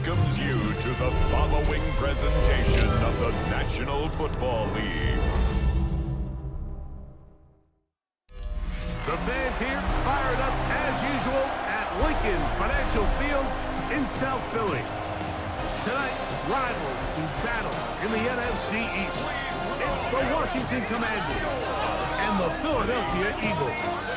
welcomes you to the following presentation of the National Football League. The fans here fired up as usual at Lincoln Financial Field in South Philly. Tonight, rivals to battle in the NFC East. It's the Washington Commanders and the Philadelphia Eagles.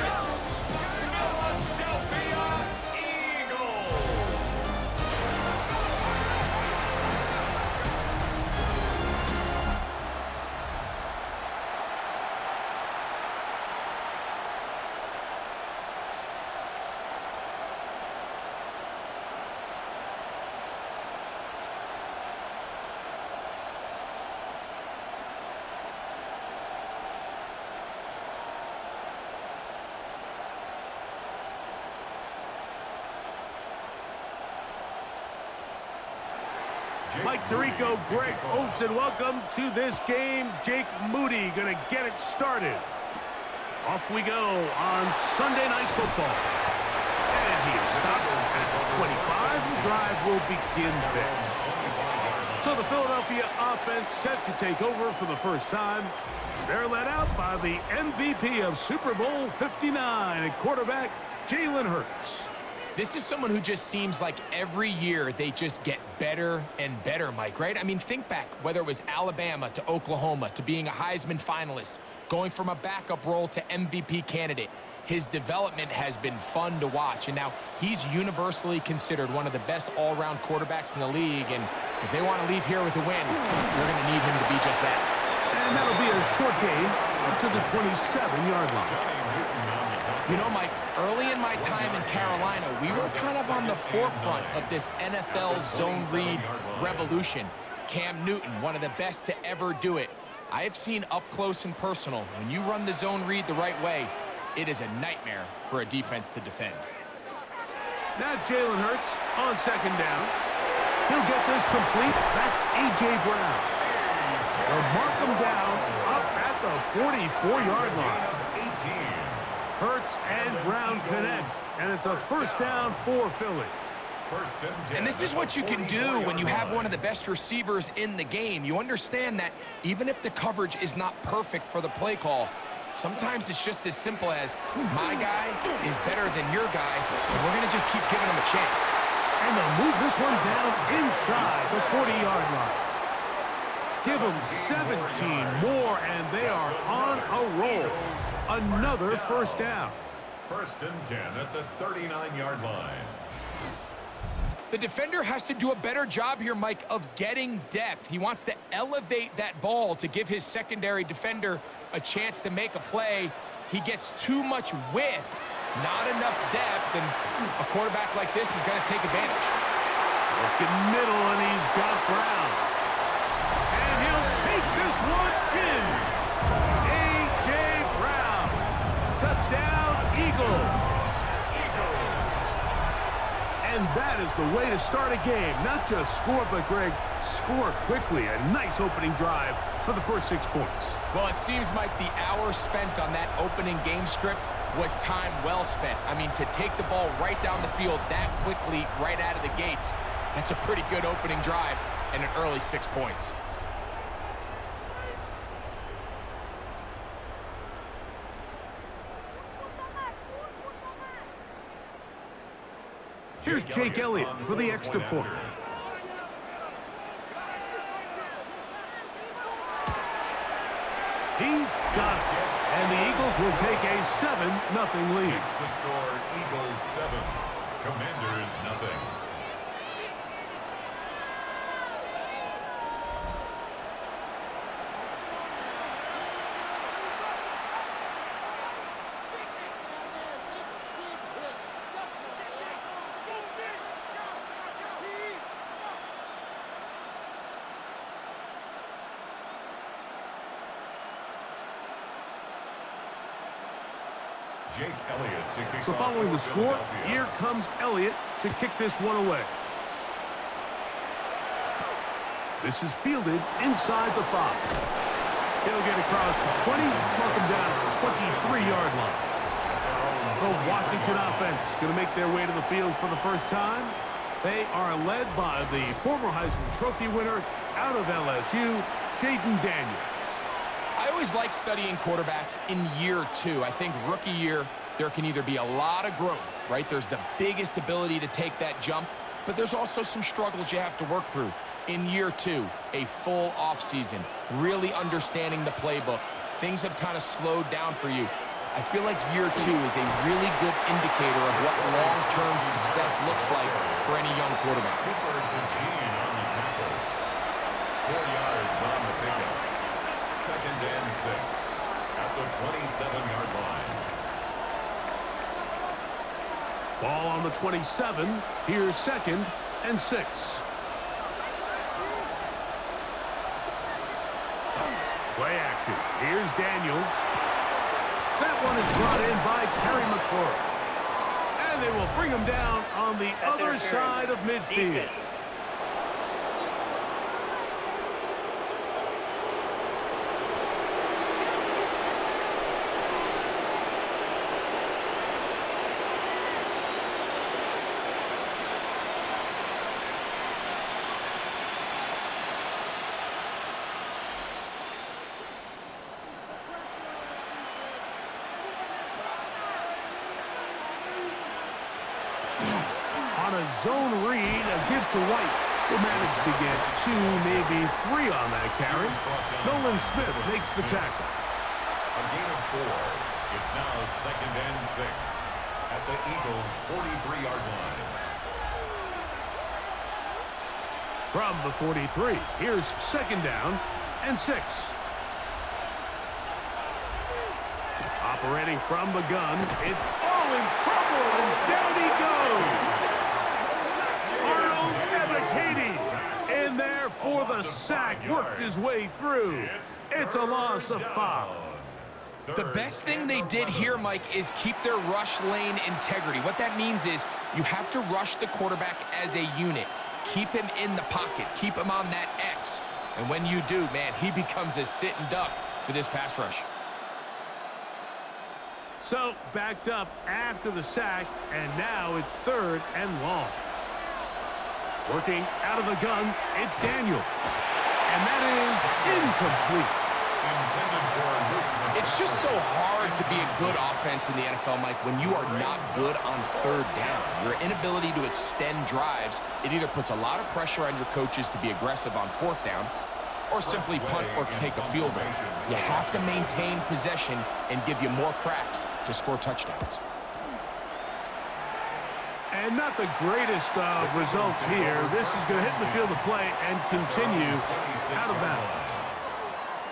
Mike Tirico, Greg Olsen, welcome to this game. Jake Moody going to get it started. Off we go on Sunday Night Football. And he is stopped at 25. The drive will begin there. So the Philadelphia offense set to take over for the first time. They're led out by the MVP of Super Bowl 59 at quarterback, Jalen Hurts. This is someone who just seems like every year they just get better and better, Mike, right? I mean, think back, whether it was Alabama to Oklahoma to being a Heisman finalist, going from a backup role to MVP candidate. His development has been fun to watch, and now he's universally considered one of the best all-around quarterbacks in the league, and if they want to leave here with a win, they're going to need him to be just that. And that'll be a short game up to the 27-yard line. You know, Mike, early in my time in Carolina, we were kind of on the forefront of this NFL zone read revolution. Cam Newton, one of the best to ever do it. I have seen up close and personal, when you run the zone read the right way, it is a nightmare for a defense to defend. Now Jalen Hurts on second down. He'll get this complete. That's A.J. Brown. They'll mark him down up at the 44-yard line. Hurts and Brown connect, and it's a first down for Philly. And this is what you can do when you have one of the best receivers in the game. You understand that even if the coverage is not perfect for the play call, sometimes it's just as simple as my guy is better than your guy, and we're going to just keep giving him a chance. And they'll move this one down inside the 40-yard line. Give them 17 more, and they are on a roll. Another first down. 1st and 10 at the 39-yard line. The defender has to do a better job here, Mike, of getting depth. He wants to elevate that ball to give his secondary defender a chance to make a play. He gets too much width, not enough depth, and a quarterback like this is going to take advantage. Looking middle, and he's got Brown. And he'll take this one in. A.J. Brown. Touchdown, Eagles. And that is the way to start a game. Not just score, but, Greg, score quickly. A nice opening drive for the first 6 points. Well, it seems like the hour spent on that opening game script was time well spent. I mean, to take the ball right down the field that quickly right out of the gates, that's a pretty good opening drive and an early 6 points. Here's Jake Elliott for the extra point. He's got it. And the Eagles will take a 7-0 lead. It's the score, Eagles 7, Commanders 0. Jake Elliott to kick So off following the for score, Philadelphia. here comes Elliott to kick this one away. This is fielded inside the 5. He'll get across the 20, mark him down at the 23-yard line. The Washington offense going to make their way to the field for the first time. They are led by the former Heisman Trophy winner out of LSU, Jaden Daniels. I always like studying quarterbacks in year two. I think rookie year, there can either be a lot of growth, right? There's the biggest ability to take that jump, but there's also some struggles you have to work through. In year two, a full offseason, really understanding the playbook. Things have kind of slowed down for you. I feel like year two is a really good indicator of what long-term success looks like for any young quarterback. Cooper DeJean on the tackle. 4 yards on the pickup. 2nd and 6 at the 27-yard line. Ball on the 27. Here's 2nd and 6. Play action. Here's Daniels. That one is brought in by Terry McLaurin. And they will bring him down on the other side of midfield. On a zone read, a give to White, who managed to get 2, maybe 3 on that carry. Nolan Smith makes the tackle. A gain of 4. It's now 2nd and 6 at the Eagles' 43-yard line. From the 43, here's 2nd down and 6. Operating from the gun, it's all in trouble, and down he goes. Arnold Ebiketie in there for the sack, worked his way through. It's a loss of 5. The best thing they did here, Mike, is keep their rush lane integrity. What that means is you have to rush the quarterback as a unit. Keep him in the pocket. Keep him on that X. And when you do, man, he becomes a sitting duck for this pass rush. So, backed up after the sack, and now it's 3rd and long. Working out of the gun, it's Daniels. And that is incomplete. It's just so hard to be a good offense in the NFL, Mike, when you are not good on 3rd down. Your inability to extend drives, it either puts a lot of pressure on your coaches to be aggressive on 4th down, or simply punt or take a field goal. You have to maintain possession and give you more cracks to score touchdowns. And not the greatest of results here. This is going to hit the field of play and continue out of bounds.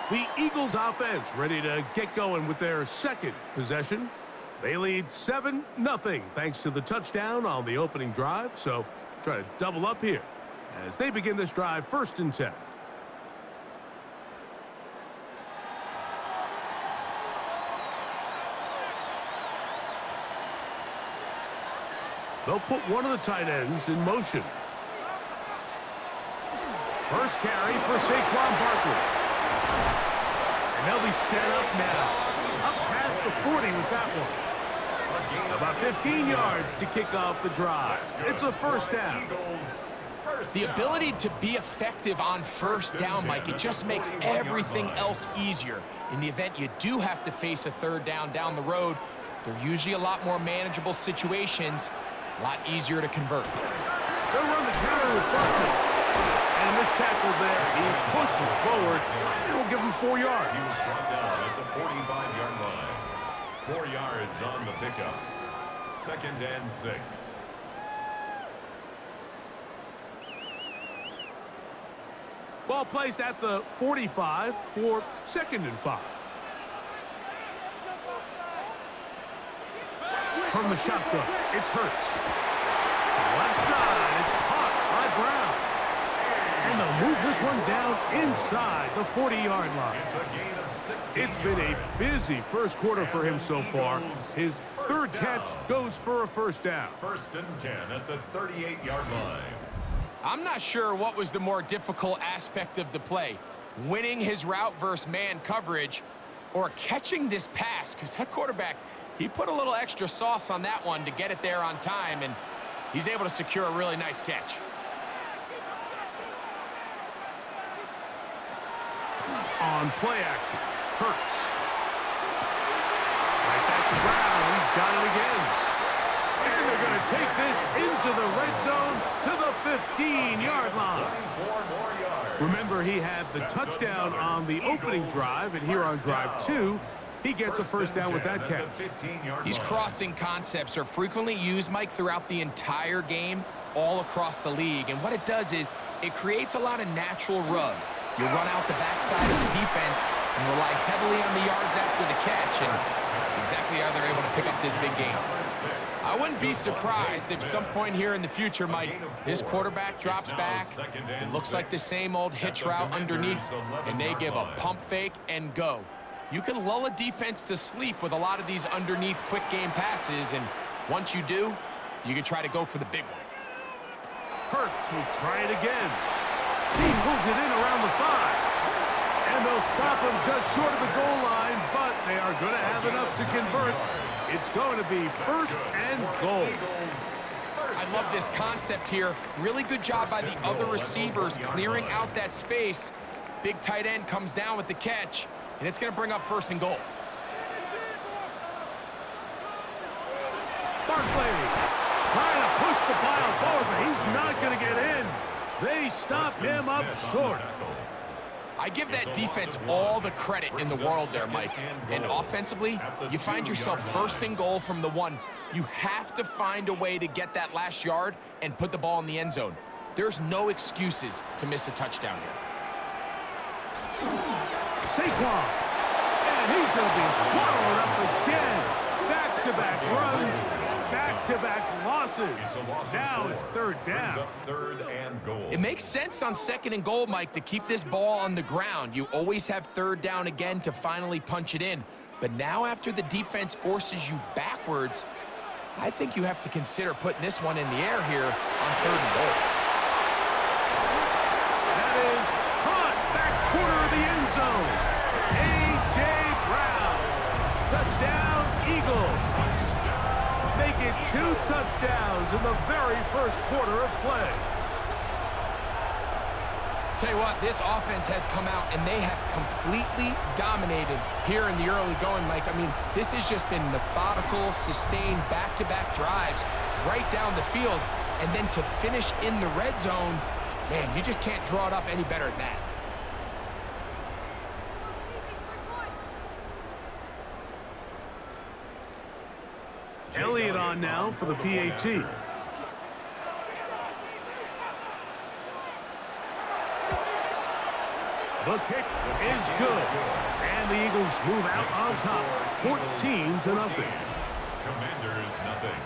The Eagles offense ready to get going with their 2nd possession. They lead 7-0 thanks to the touchdown on the opening drive. So try to double up here as they begin this drive 1st and 10. They'll put one of the tight ends in motion. First carry for Saquon Barkley. And they'll be set up now. Up past the 40 with that one. About 15 yards to kick off the drive. It's a 1st down. The ability to be effective on 1st down, Mike, it just makes everything else easier. In the event you do have to face a 3rd down the road, they're usually a lot more manageable situations, a lot easier to convert. They'll run the counter with Barkley. And this tackle there, he pushes forward. It will give him 4 yards. He was brought down at the 45-yard line. 4 yards on the pickup. 2nd and 6. Ball placed at the 45 for 2nd and 5. From the shotgun, it's Hurts. Left side, it's caught by Brown. And they'll move this one down inside the 40-yard line. It's a gain of 16 It's been a yards. busy first quarter for him so far. His 3rd catch goes for a 1st down. 1st and 10 at the 38-yard line. I'm not sure what was the more difficult aspect of the play, winning his route versus man coverage or catching this pass, because that quarterback, he put a little extra sauce on that one to get it there on time, and He's able to secure a really nice catch. On play action, Hurts. Right back to Brown. He's got it again. And they're going to take this into the red zone to the 15-yard line. 24 more yards. Remember, he had the touchdown on the opening drive, and here on drive 2, he gets a first down with that catch. These crossing concepts are frequently used, Mike, throughout the entire game, all across the league. And what it does is it creates a lot of natural rubs. You run out the backside of the defense and rely heavily on the yards after the catch, and that's exactly how they're able to pick up this big game. I wouldn't be surprised if some point here in the future, Mike, this quarterback drops back. It looks like the same old hitch route underneath, and they give a pump fake and go. You can lull a defense to sleep with a lot of these underneath quick game passes, and once you do, you can try to go for the big one. Hurts will try it again. He pulls it in around the 5. And they'll stop him just short of the goal line, but they are going to have enough to convert. It's going to be first and goal. I love this concept here. Really good job by the other receivers clearing out that space. Big tight end comes down with the catch, and it's going to bring up first and goal. Barkley trying to push the pile forward, but he's not going to get in. They stop him up short. I give that defense all the credit in the world there, Mike. And offensively, you find yourself first and goal from the 1. You have to find a way to get that last yard and put the ball in the end zone. There's no excuses to miss a touchdown here. Saquon. And he's going to be swallowed up again. Back-to-back runs. Back-to-back losses. Now it's third down. Third and goal. It makes sense on second and goal, Mike, to keep this ball on the ground. You always have third down again to finally punch it in. But now after the defense forces you backwards, I think you have to consider putting this one in the air here on third and goal. That is caught back corner of the end zone. A.J. Brown. Touchdown, Eagles. Make it 2 touchdowns in the very first quarter of play. Tell you what, this offense has come out and they have completely dominated here in the early going, Mike. I mean, this has just been methodical, sustained back-to-back drives right down the field. And then to finish in the red zone, man, you just can't draw it up any better than that. Elliott on now for the PAT. The kick is good. And the Eagles move out on top, 14-0. Commanders, nothing.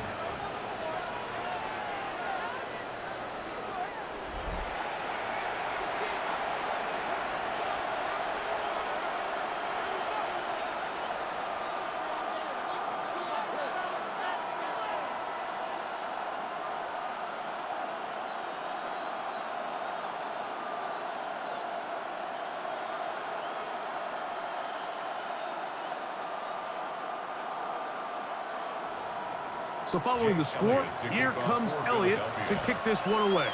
So following the score, here comes Elliott to kick this one away.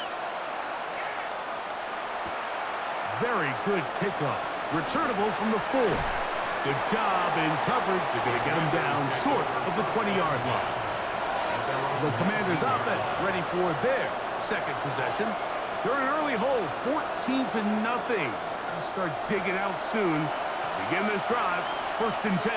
Very good kickoff. Returnable from the 4. Good job in coverage. They're going to get him down short of the 20-yard line. The Commanders' offense ready for their second possession. They're in an early hole, 14-0. They'll start digging out soon. Begin this drive, first and 10.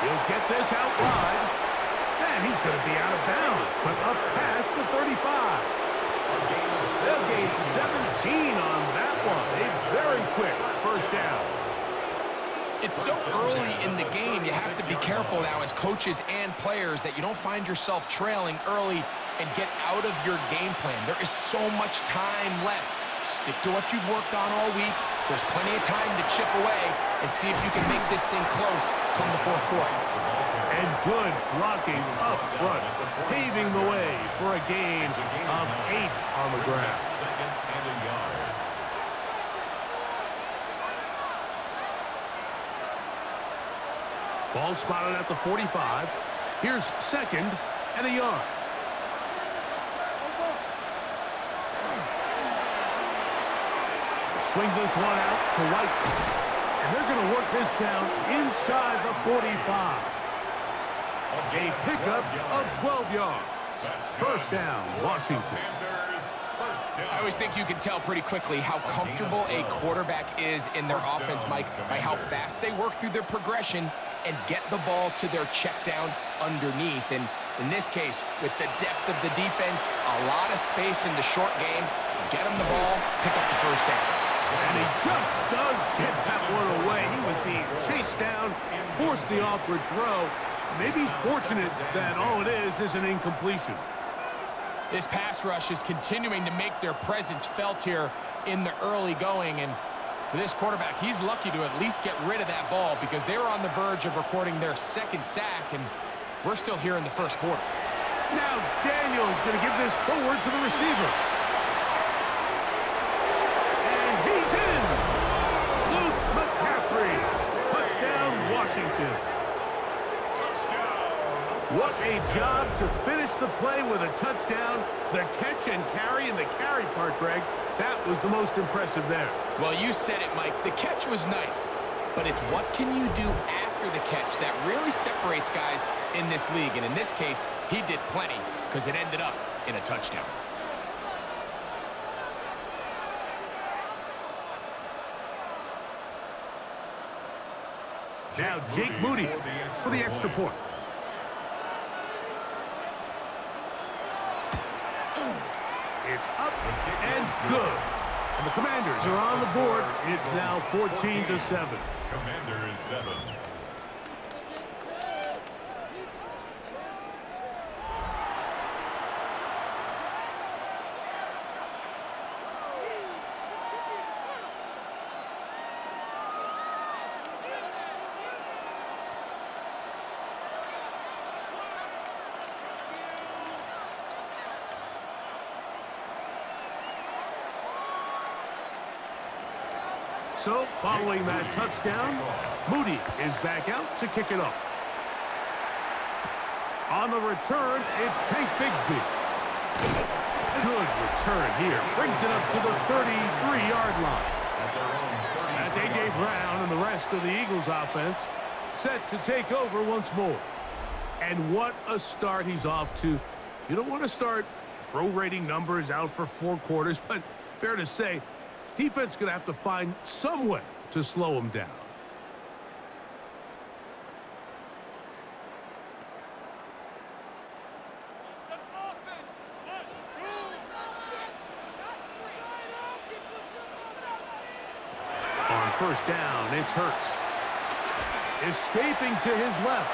He'll get this out wide. And he's going to be out of bounds, but up past the 35. They'll gain 17 on that one. A very quick first down. It's so early in the game, you have to be careful now as coaches and players that you don't find yourself trailing early and get out of your game plan. There is so much time left Stick to what you've worked on all week. There's plenty of time to chip away and see if you can make this thing close come the fourth quarter. And good blocking up front, paving the way for a gain of 8 on the ground. Second and a yard. Ball spotted at the 45. Here's second and a yard. Swing this one out to White. And they're going to work this down inside the 45. A pickup of 12 yards. First down, Washington. I always think you can tell pretty quickly how comfortable a quarterback is in their offense, Mike, by how fast they work through their progression and get the ball to their check down underneath. And in this case, with the depth of the defense, a lot of space in the short game, get him the ball, pick up the first down. And he just does get that one away. He was being chased down, forced the awkward throw. Maybe he's fortunate that all it is an incompletion. This pass rush is continuing to make their presence felt here in the early going. And for this quarterback, he's lucky to at least get rid of that ball because they were on the verge of recording their second sack, and we're still here in the first quarter. Now Daniel is going to give this forward to the receiver. And he's in! Luke McCaffrey. Touchdown, Washington. What a job to finish the play with a touchdown. The catch and carry, and the carry part, Greg, that was the most impressive there. Well, you said it, Mike. The catch was nice, but it's what can you do after the catch that really separates guys in this league. And in this case, he did plenty because it ended up in a touchdown. Now Jake Moody for the extra point. It's up and good. And the Commanders are on the board. It's now 14-7. Commanders 7. So, following that touchdown, Moody is back out to kick it off. On the return, it's Tank Bigsby. Good return here. Brings it up to the 33-yard line. That's A.J. Brown and the rest of the Eagles offense set to take over once more. And what a start he's off to. You don't want to start prorating numbers out for 4 quarters, but fair to say, this defense is going to have to find some way to slow him down. On first down, it's Hurts. Escaping to his left.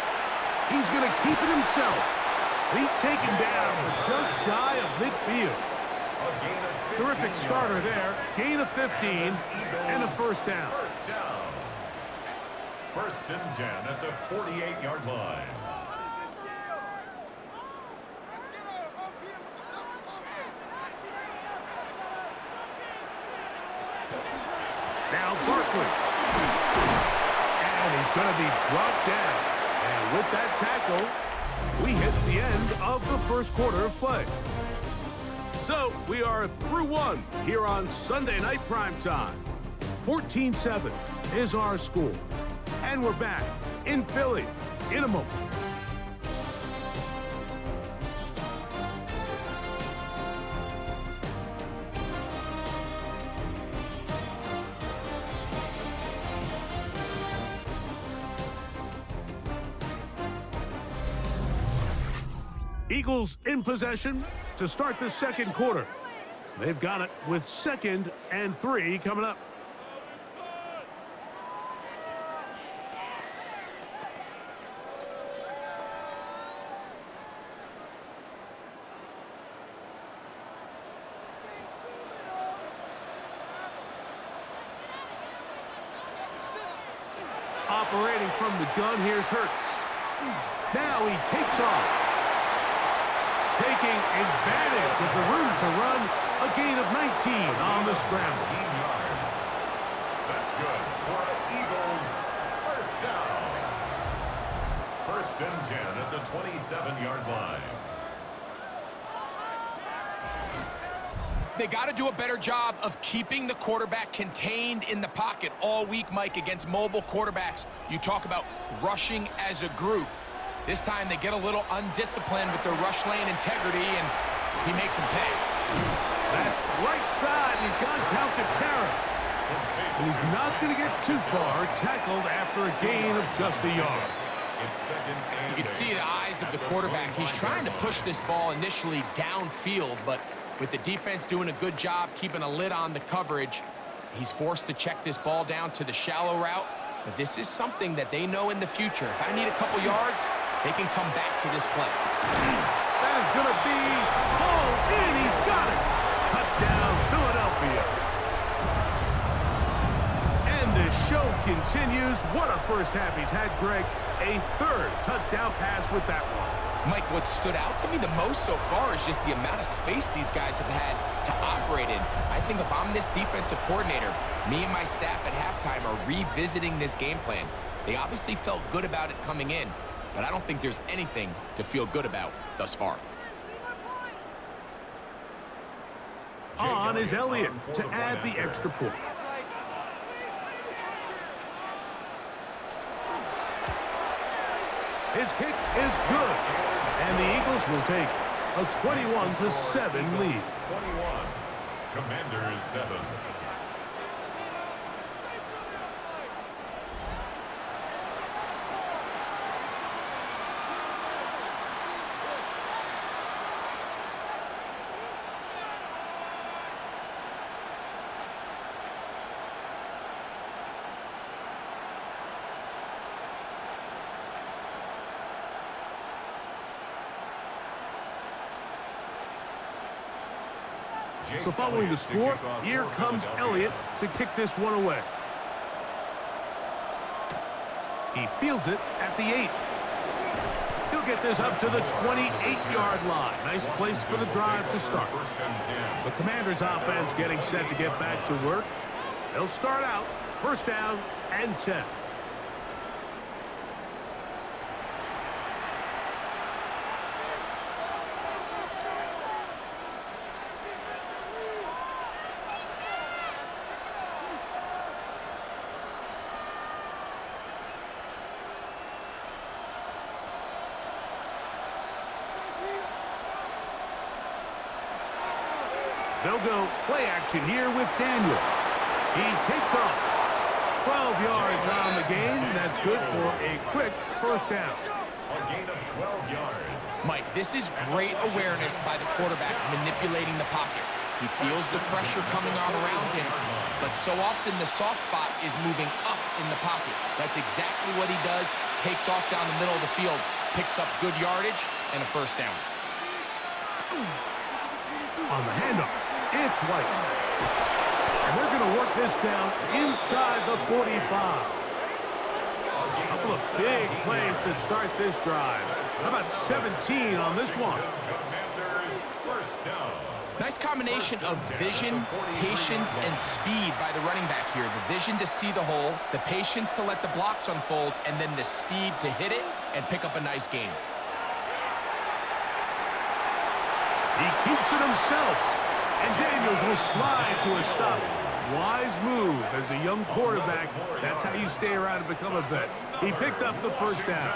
He's going to keep it himself. He's taken down just shy of midfield. Terrific starter there. Gain of 15 and a first down. First and 10 at the 48-yard line. Now Barkley. And he's going to be brought down. And with that tackle, we hit the end of the first quarter of play. So, we are through one here on Sunday Night Primetime. 14-7 is our score. And we're back in Philly in a moment. Eagles in possession to start the second quarter. They've got it with 2nd and 3 coming up. Operating from the gun, here's Hurts. Now he takes off. Taking advantage of the room to run, a gain of 19 on the scramble. 19 yards. That's good for an Eagles first down. First and 10 at the 27-yard line. They got to do a better job of keeping the quarterback contained in the pocket all week, Mike, against mobile quarterbacks. You talk about rushing as a group. This time they get a little undisciplined with their rush lane integrity, and he makes them pay. That's right side, and he's gone down to Terra. And he's not going to get too far, tackled after a gain of just a yard. You can see the eyes of the quarterback. He's trying to push this ball initially downfield, but with the defense doing a good job keeping a lid on the coverage, he's forced to check this ball down to the shallow route. But this is something that they know in the future. If I need a couple yards, they can come back to this play. That is going to be hauled in. He's got it. Touchdown, Philadelphia. And the show continues. What a first half he's had, Greg. A third touchdown pass with that one. Mike, what stood out to me the most so far is just the amount of space these guys have had to operate in. I think if I'm this defensive coordinator, me and my staff at halftime are revisiting this game plan. They obviously felt good about it coming in, but I don't think there's anything to feel good about thus far. On is Elliott to add the extra point. His kick is good, and the Eagles will take a 21-7 lead. 21. Commanders 7. So following the score, here comes Elliott to kick this one away. He fields it at the 8. He'll get this up to the 28-yard line. Nice place for the drive to start. The Commanders' offense getting set to get back to work. They'll start out first down and 10. They'll go play action here with Daniels. He takes off. 12 yards on the gain. That's good for a quick first down. A gain of 12 yards. Mike, this is great awareness by the quarterback manipulating the pocket. He feels the pressure coming on around him, but so often the soft spot is moving up in the pocket. That's exactly what he does. Takes off down the middle of the field, picks up good yardage, and a first down. On the handoff, it's White. And they're going to work this down inside the 45. A couple of big plays to start this drive. How about 17 on this one? Commanders first down. Nice combination of vision, patience, and speed by the running back here. The vision to see the hole, the patience to let the blocks unfold, and then the speed to hit it and pick up a nice gain. He keeps it himself. And Daniels will slide to a stop. Wise move as a young quarterback. That's how you stay around and become a vet. He picked up the first down.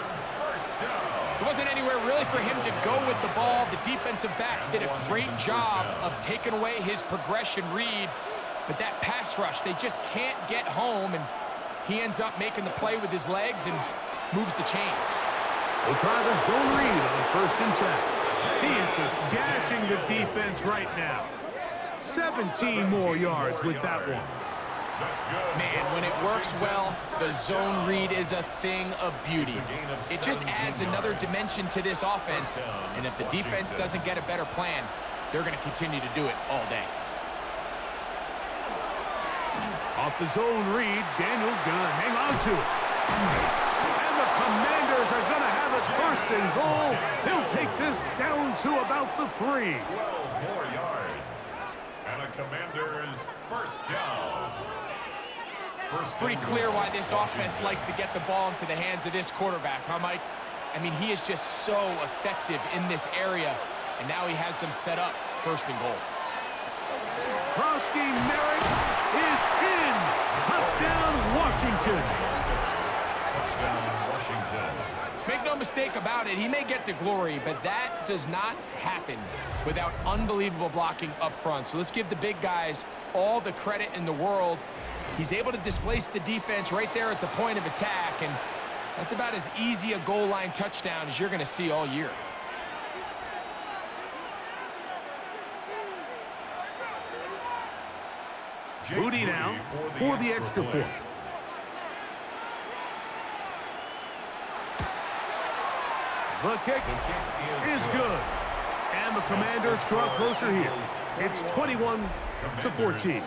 There wasn't anywhere really for him to go with the ball. The defensive backs did a great job of taking away his progression read. But that pass rush, they just can't get home, and he ends up making the play with his legs and moves the chains. We'll try the zone read on first and 10. He is just gashing the defense right now. 17 more yards with that one. Man, when it works well, the zone read is a thing of beauty. It just adds another dimension to this offense, and if the defense doesn't get a better plan, they're going to continue to do it all day. Off the zone read, Daniels going to hang on to it. And the Commanders are going to have it first and goal. He'll take this down to about the 3. 12 more yards. And a Commanders first down. Pretty clear why this offense likes to get the ball into the hands of this quarterback, huh, Mike? I mean, he is just so effective in this area, and now he has them set up first and goal. Krosky Merrick is in. Touchdown, Washington. Touchdown, Washington. Make no mistake about it, he may get the glory, but that does not happen without unbelievable blocking up front. So let's give the big guys all the credit in the world. He's able to displace the defense right there at the point of attack, and that's about as easy a goal line touchdown as you're going to see all year. Moody now for the extra point. The kick is good. And the Commanders draw closer here. It's 21-14.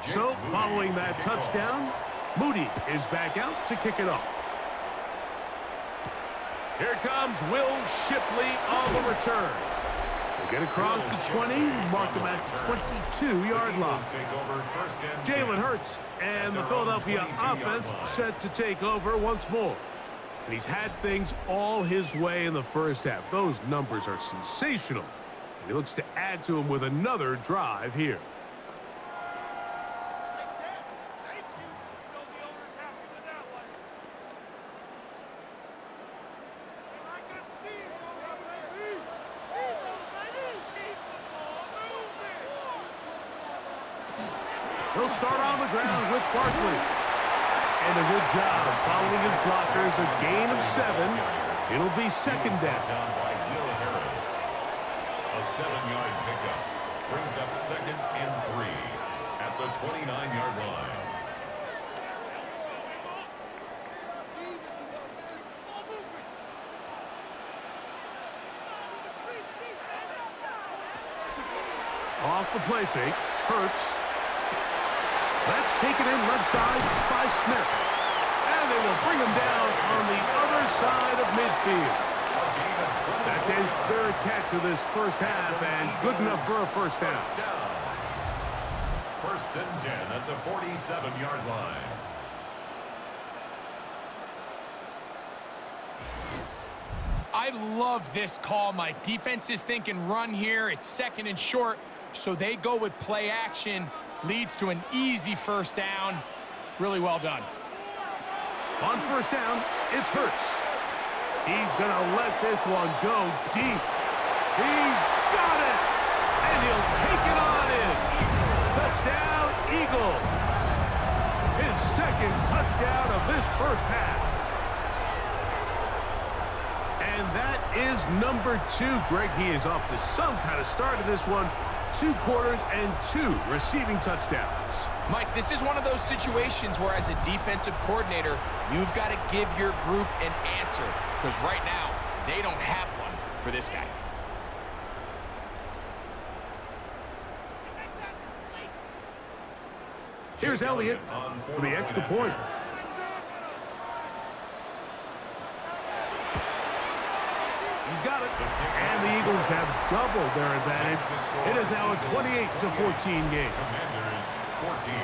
So, following that touchdown, Moody is back out to kick it off. Here comes Will Shipley on the return. They get across the 20, mark them at the 22-yard line. Jalen Hurts and the Philadelphia offense set to take over once more. And he's had things all his way in the first half. Those numbers are sensational. And he looks to add to them with another drive here. He'll start on the ground with Barkley. And a good job following his blockers. A gain of 7. It'll be second down. By Will Harris. A 7-yard pickup brings up 2nd and 3 at the 29-yard line. Off the play fake. Hurts. That's taken in left side by Smith. And they will bring him down on the other side of midfield. That's his 3rd catch of this first half, and good enough for a first down. First and 10 at the 47-yard line. I love this call, Mike. Defense is thinking run here. It's 2nd and short, so they go with play action. Leads to an easy first down. Really well done. On first down, it's Hurts. He's going to let this one go deep. He's got it! And he'll take it on in. Touchdown, Eagles. His 2nd touchdown of this first half. And that is number 2. Greg, he is off to some kind of start in this one. 2 quarters and 2 receiving touchdowns. Mike, this is one of those situations where as a defensive coordinator, you've got to give your group an answer, because right now, they don't have one for this guy. Here's Elliott for the extra point. He's got it. And the Eagles have doubled their advantage. It is now a 28-14 game. Commanders 14.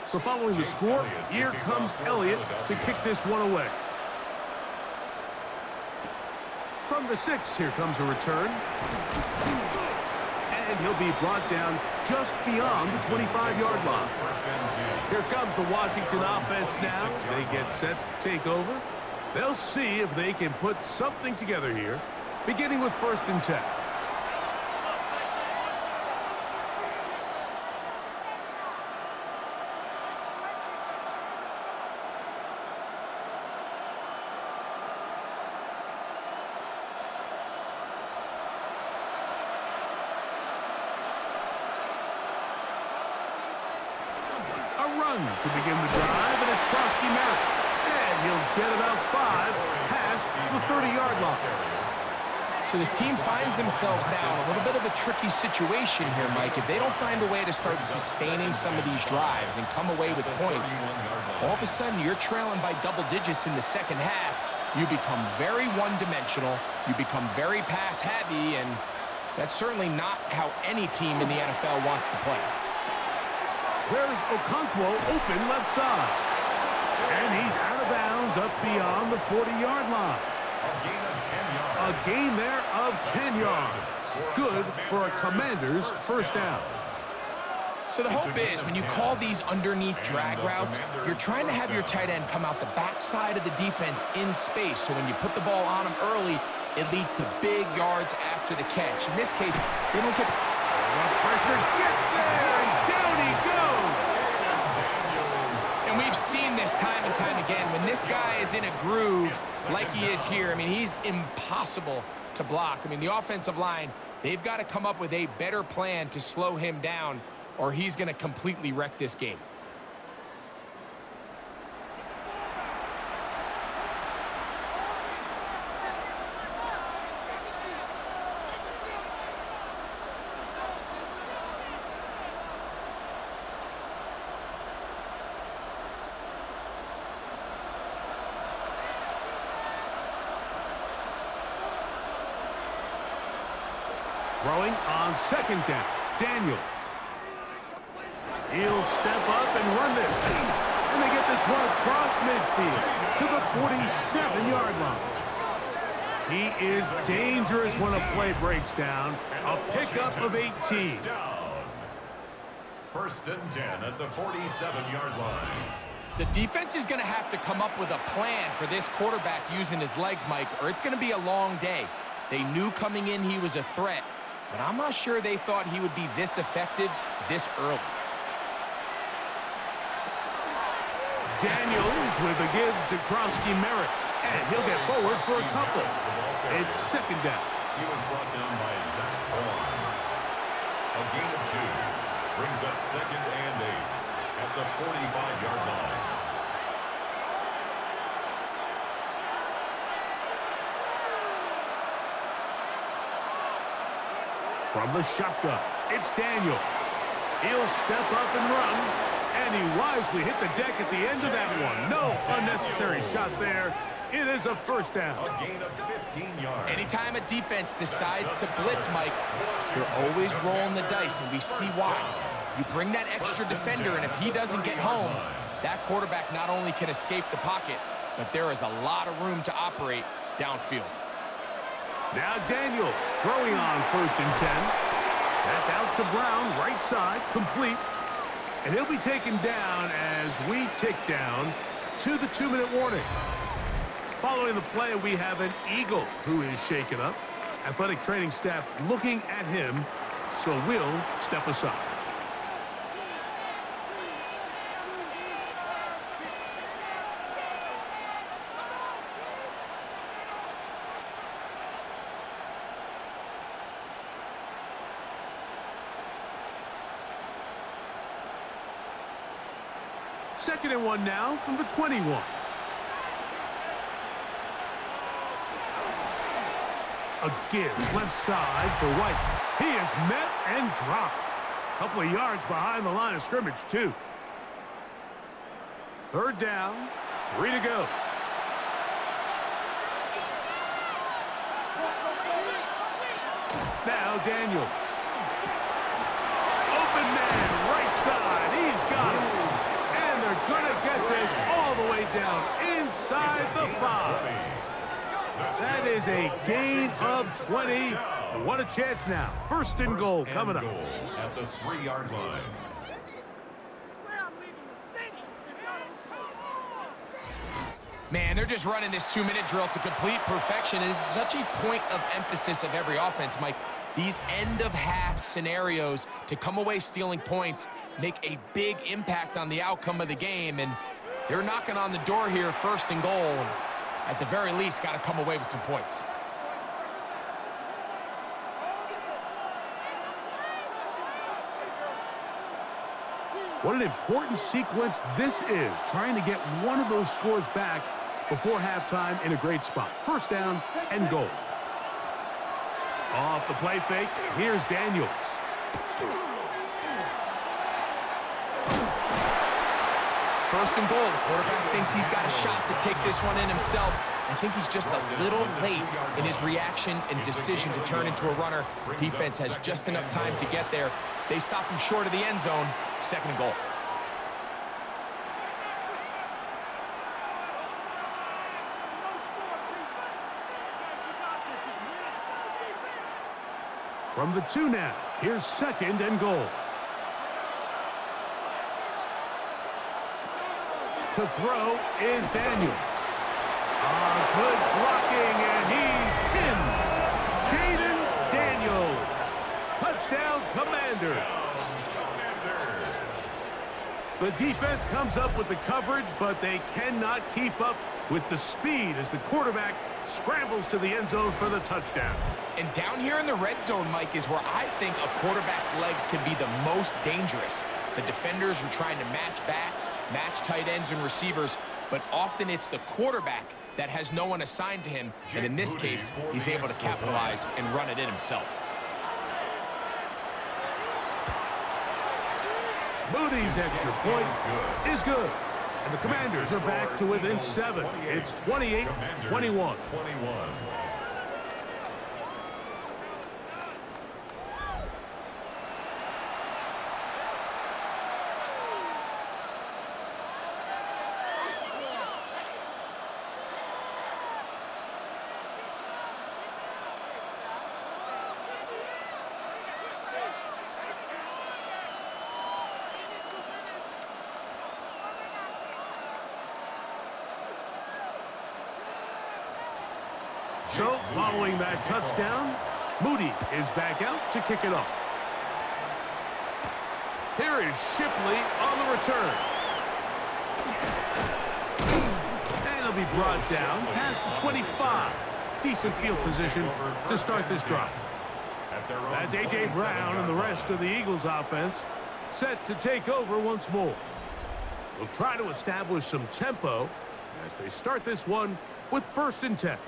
So following the score, here comes Elliott to kick this one away. From From the 6, here comes a return. And he'll be brought down just beyond the 25-yard line. Here comes the Washington offense now. They get set to take over. They'll see if they can put something together here, beginning with 1st and 10. A run to begin the drive, and it's Krosky Merritt. And he'll get about 5 past the 30-yard line. So this team finds themselves now in a little bit of a tricky situation here, Mike. If they don't find a way to start sustaining some of these drives and come away with points, all of a sudden you're trailing by double digits in the second half. You become very one-dimensional. You become very pass-heavy, and that's certainly not how any team in the NFL wants to play. There's Okonkwo open left side. And he's out of bounds up beyond the 40-yard line. A gain there of 10 yards. Good for a Commander's first down. So the hope is when you call these underneath drag routes, you're trying to have your tight end come out the backside of the defense in space. So when you put the ball on him early, it leads to big yards after the catch. In this case, they don't get... Pressure gets there, and down he goes. And we've seen this time and time again. When this guy is in a groove like he is here, I mean, he's impossible to block. I mean, the offensive line, they've got to come up with a better plan to slow him down, or he's going to completely wreck this game. Throwing on 2nd down, Daniels. He'll step up and run this. And they get this one across midfield to the 47-yard line. He is dangerous when a play breaks down. A pickup of 18. 1st and 10 at the 47-yard line. The defense is going to have to come up with a plan for this quarterback using his legs, Mike, or it's going to be a long day. They knew coming in he was a threat, but I'm not sure they thought he would be this effective this early. Daniels with a give to Krosky Merritt, and he'll get forward for a couple. It's 2nd down. He was brought down by Zach Bourne. A gain of 2 brings up 2nd and 8 at the 45-yard line. From the shotgun, it's Daniels. He'll step up and run, and he wisely hit the deck at the end of that one. No unnecessary shot there. It is a 1st down. A gain of 15 yards. Anytime a defense decides to blitz, Mike, they're always rolling the dice, and we see why. You bring that extra defender, and if he doesn't get home, that quarterback not only can escape the pocket, but there is a lot of room to operate downfield. Now Daniels throwing on 1st and 10. That's out to Brown, right side, complete. And he'll be taken down as we tick down to the 2-minute warning. Following the play, we have an Eagle who is shaken up. Athletic training staff looking at him, so we'll step aside. Second and 1 now from the 21. A give left side for White. He is met and dropped. A couple of yards behind the line of scrimmage, too. 3rd down, 3 to go. Now Daniels. Open man, right side. He's got him. And they're going to get this all the way down inside the 5. That is is a gain of 20. And what a chance now. First and goal coming up. At the 3-yard line. Man, they're just running this 2-minute drill to complete perfection. It is such a point of emphasis of every offense, Mike. These end-of-half scenarios to come away stealing points make a big impact on the outcome of the game, and they're knocking on the door here, first and goal. At the very least, got to come away with some points. What an important sequence this is, trying to get one of those scores back before halftime in a great spot. First down and goal. Off the play fake, here's Daniels. First and goal. The quarterback thinks he's got a shot to take this one in himself. I think he's just a little late in his reaction and decision to turn into a runner. Defense has just enough time to get there. They stop him short of the end zone. Second and goal. From the 2 now, here's second and goal. To throw is Daniels. Good blocking, and he's pinned. Jaden Daniels. Touchdown, Commanders. The defense comes up with the coverage, but they cannot keep up with the speed as the quarterback scrambles to the end zone for the touchdown. And down here in the red zone, Mike, is where I think a quarterback's legs can be the most dangerous. The defenders are trying to match backs, match tight ends and receivers, but often it's the quarterback that has no one assigned to him, and in this case, he's able to capitalize and run it in himself. Moody's extra point is good. And the Commanders are back to within 7. It's 28-21. So, following that touchdown, Moody is back out to kick it off. Here is Shipley on the return. And he'll be brought down past the 25. Decent field position to start this drive. That's A.J. Brown and the rest of the Eagles offense set to take over once more. They'll try to establish some tempo as they start this one with first and 10.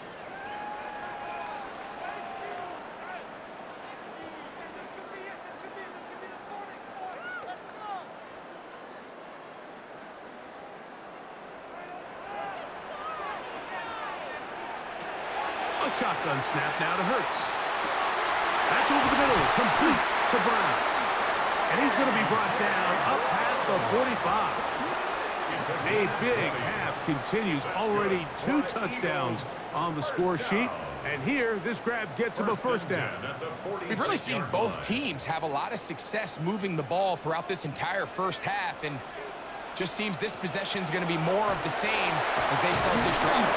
A shotgun snap now to Hurts. That's over the middle, complete to Brown. And he's going to be brought down up past the 45. A big half continues. Already 2 touchdowns on the score sheet. And here, this grab gets him a first down. We've really seen both teams have a lot of success moving the ball throughout this entire first half. And just seems this possession is going to be more of the same as they start this drive.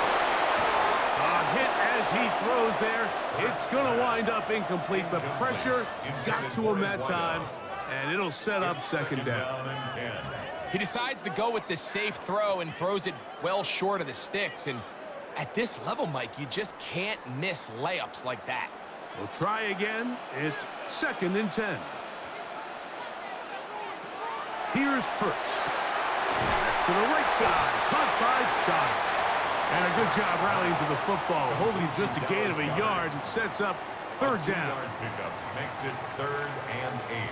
Hit as he throws there. It's going to wind up incomplete. The pressure got to him that time, and it'll set up second down. He decides to go with the safe throw and throws it well short of the sticks. And at this level, Mike, you just can't miss layups like that. We'll try again. It's second and 10. Here's Hurts. To the right side. Caught by Donald. And a good job rallying to the football, holding just a gain of a yard and sets up third down. Pickup makes it 3rd and 8.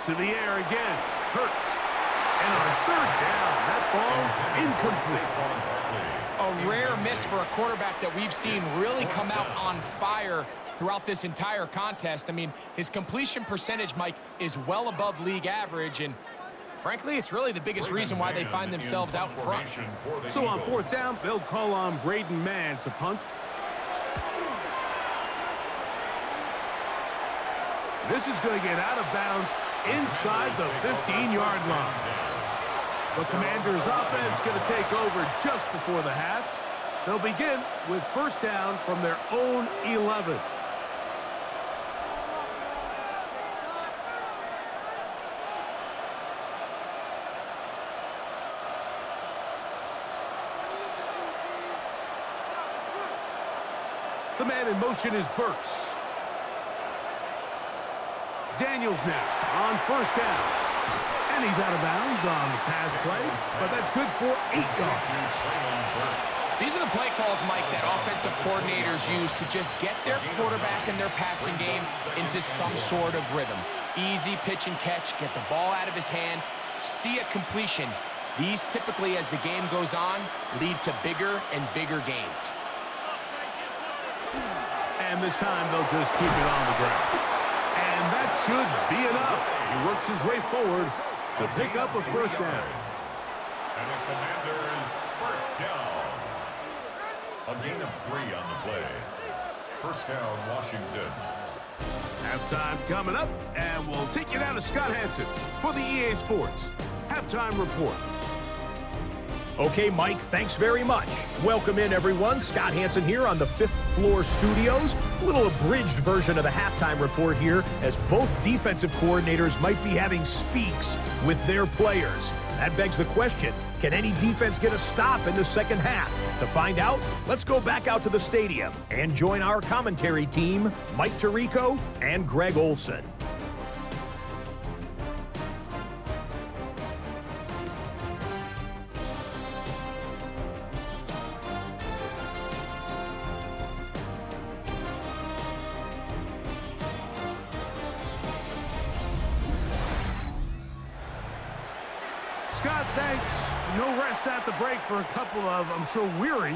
To the air again, Hurts. And on 3rd down, that ball incomplete. A rare miss for a quarterback that we've seen really come out on fire throughout this entire contest. I mean, his completion percentage, Mike, is well above league average, and frankly, it's really the biggest reason why they find themselves out in front. So on fourth down, they'll call on Braden Mann to punt. This is going to get out of bounds inside the 15-yard line. The Commanders' offense going to take over just before the half. They'll begin with first down from their own 11. The man in motion is Burks. Daniels now on first down. And he's out of bounds on the pass play, but that's good for 8 yards. These are the play calls, Mike, that offensive coordinators use to just get their quarterback and their passing game into some sort of rhythm. Easy pitch and catch, get the ball out of his hand, see a completion. These typically, as the game goes on, lead to bigger and bigger gains. And this time they'll just keep it on the ground. And that should be enough. He works his way forward to pick up a first down. And the Commanders first down. A gain of 3 on the play. First down, Washington. Halftime coming up, and we'll take you down to Scott Hansen for the EA Sports Halftime Report. Okay, Mike, thanks very much. Welcome in, everyone. Scott Hansen here on the 5th floor studios. A little abridged version of the halftime report here, as both defensive coordinators might be having speaks with their players. That begs the question, can any defense get a stop in the second half? To find out, let's go back out to the stadium and join our commentary team, Mike Tirico and Greg Olson. Scott, thanks. No rest at the break for a couple of, I'm sure, weary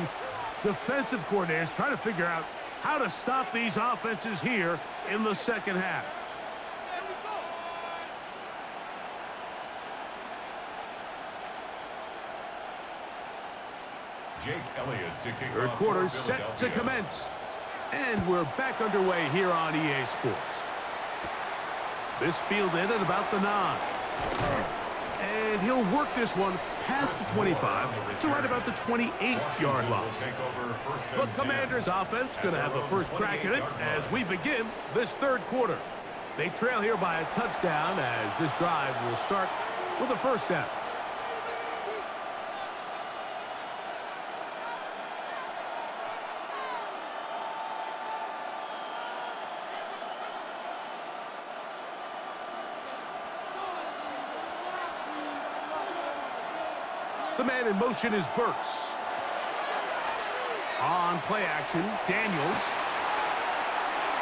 defensive coordinators trying to figure out how to stop these offenses here in the second half. Jake Elliott to kick Third off quarter for set to Philadelphia. commence. And we're back underway here on EA Sports. This fielded at about the 9. And he'll work this one past the 25 to right about the 28-yard line. The Commanders' offense going to have a first crack at it as we begin this third quarter. They trail here by a touchdown as this drive will start with a first down. The man in motion is Burks. On play action, Daniels.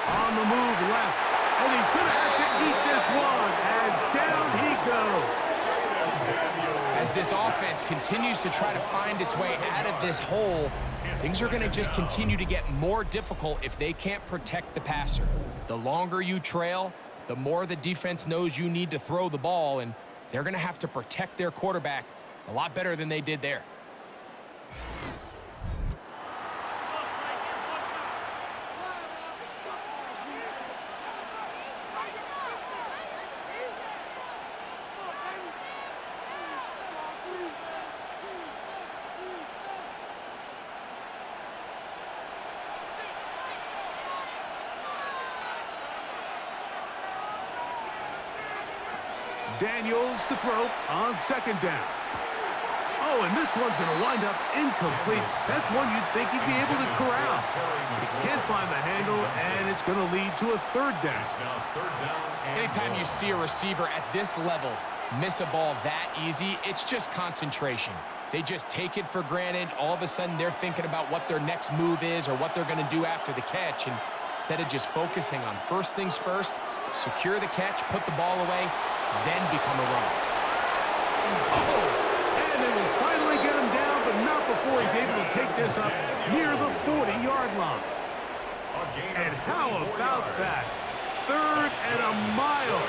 On the move left. And he's going to have to eat this one as down he goes. As this offense continues to try to find its way out of this hole, things are going to just continue to get more difficult if they can't protect the passer. The longer you trail, the more the defense knows you need to throw the ball, and they're going to have to protect their quarterback a lot better than they did there. Daniels to throw on second down. Oh, and this one's going to wind up incomplete. That's one you'd think he'd be able to corral. He can't find the handle, and it's going to lead to a third down. Anytime you see a receiver at this level miss a ball that easy, it's just concentration. They just take it for granted. All of a sudden, they're thinking about what their next move is or what they're going to do after the catch. And instead of just focusing on first things first, secure the catch, put the ball away, then become a runner. And they will finally get him down, but not before he's able to take this up near the 40-yard line. And how about that? 3rd and a mile.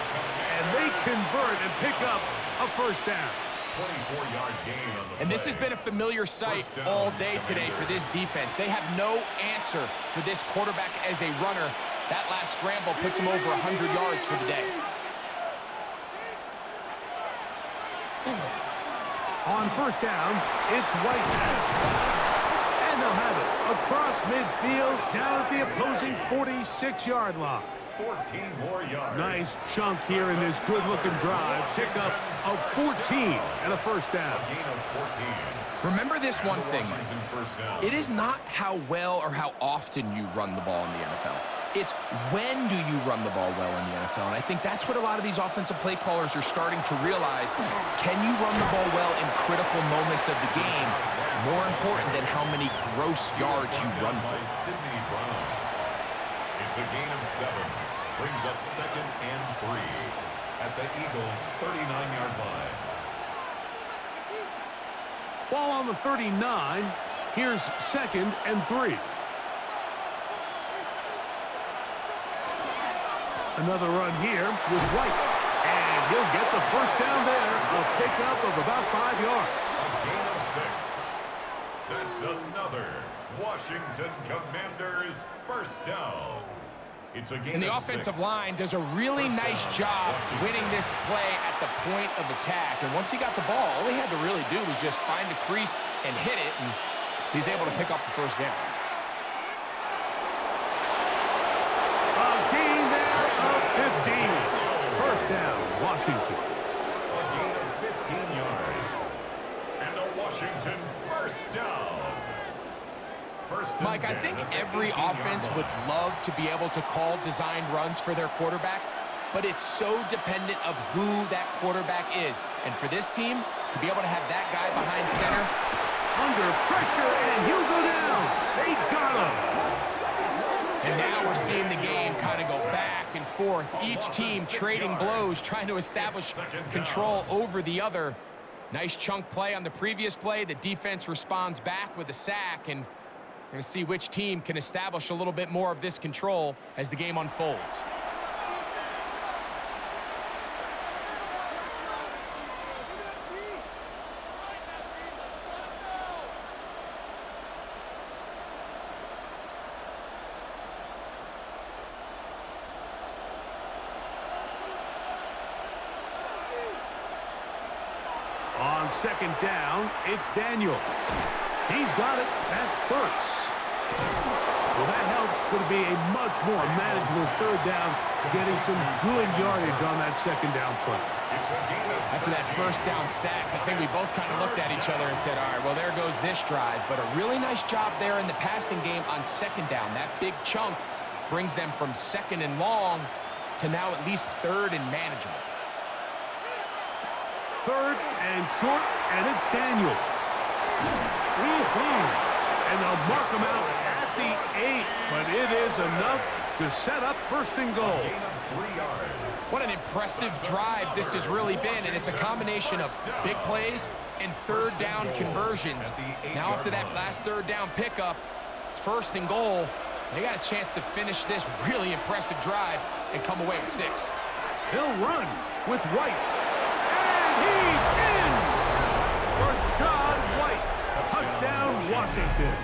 And they convert and pick up a first down. 24-yard gain on the And this play. has been a familiar sight all day today for this defense. They have no answer for this quarterback as a runner. That last scramble puts him over 100 yards for the day. On first down, it's White. And they'll have it across midfield down at the opposing 46-yard line. 14 more yards. Nice chunk here in this good-looking drive. Pick up of 14 and a first down. A gain of 14. Remember this one thing, Washington first down. it is not how well or how often you run the ball in the NFL. It's when do you run the ball well in the NFL. And I think that's what a lot of these offensive play callers are starting to realize. Can you run the ball well in critical moments of the game? More important than how many gross yards you run for. Sidney Brown. It's a gain of 7. Brings up 2nd and 3 at the Eagles' 39-yard line. Ball on the 39. Here's 2nd and 3. Another run here with White. And he'll get the first down there. A pickup of about 5 yards. A gain of 6. That's another Washington Commanders first down. It's a gain And the of offensive 6. line does a really First nice down, job Washington. winning this play at the point of attack. And once he got the ball, all he had to really do was just find a crease and hit it, and he's able to pick up the first down. A gain there of 15. First down, Washington. A gain of 15 yards. And a Washington first down. First and Mike, I 10 think at the every 18-yard offense line. would love to be able to call designed runs for their quarterback, but it's so dependent of who that quarterback is. And for this team, to be able to have that guy behind center, Under pressure, and he'll go down. They got him. and now we're seeing the game kind of go back and forth. Each team trading blows, trying to establish control over the other. Nice chunk play on the previous play. The defense responds back with a sack, and we're going to see which team can establish a little bit more of this control as the game unfolds. On second down, it's Daniel. He's got it. That's Burks. Well, that helps. It's going to be a much more manageable third down, getting some good yardage on that second down play. It's a gain of After that first down sack, I think we both kind of looked at each other and said, all right, well, there goes this drive. But a really nice job there in the passing game on second down. That big chunk brings them from 2nd and long to now at least 3rd and manageable. 3rd and short, and it's Daniels. And they'll mark him out at the 8, but it is enough to set up 1st and goal. gain of 3 yards. What an impressive drive this has really been, and it's a combination of big plays and 3rd down conversions. Now after that last 3rd down pickup, it's 1st and goal. They got a chance to finish this really impressive drive and come away with 6. He'll run with White. And he's in! Rashad White. Touchdown, Washington.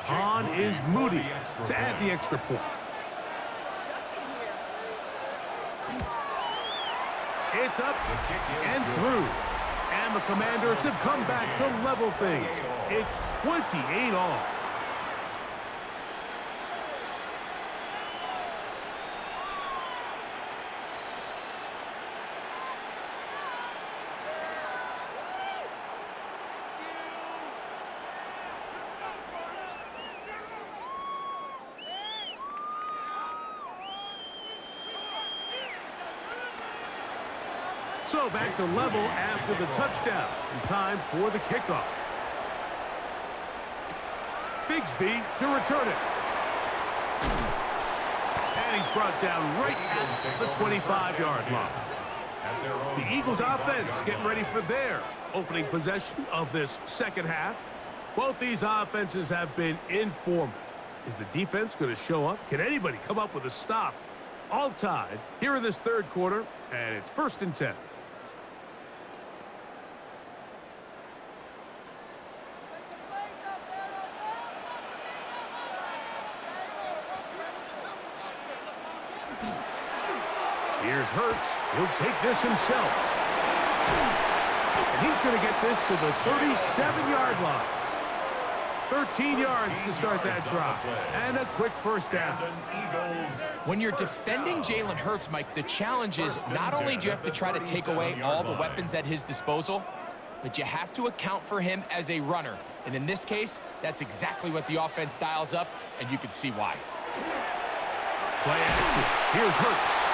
On is Moody to add the extra point. It's up and through. And the Commanders have come back to level things. It's 28 all. So back to level after the touchdown. And time for the kickoff. Bigsby to return it. And he's brought down right at the 25-yard line. The Eagles offense getting ready for their opening possession of this second half. Both these offenses have been informal. Is the defense going to show up? Can anybody come up with a stop? All tied here in this third quarter, and it's 1st and 10. Here's Hurts. He'll take this himself. And he's going to get this to the 37-yard line. 13 yards to start that drive. And a quick first down. When you're defending Jalen Hurts, Mike, the challenge is not only do you have to try to take away all the weapons at his disposal, but you have to account for him as a runner. And in this case, that's exactly what the offense dials up, and you can see why. Play action. Here's Hurts.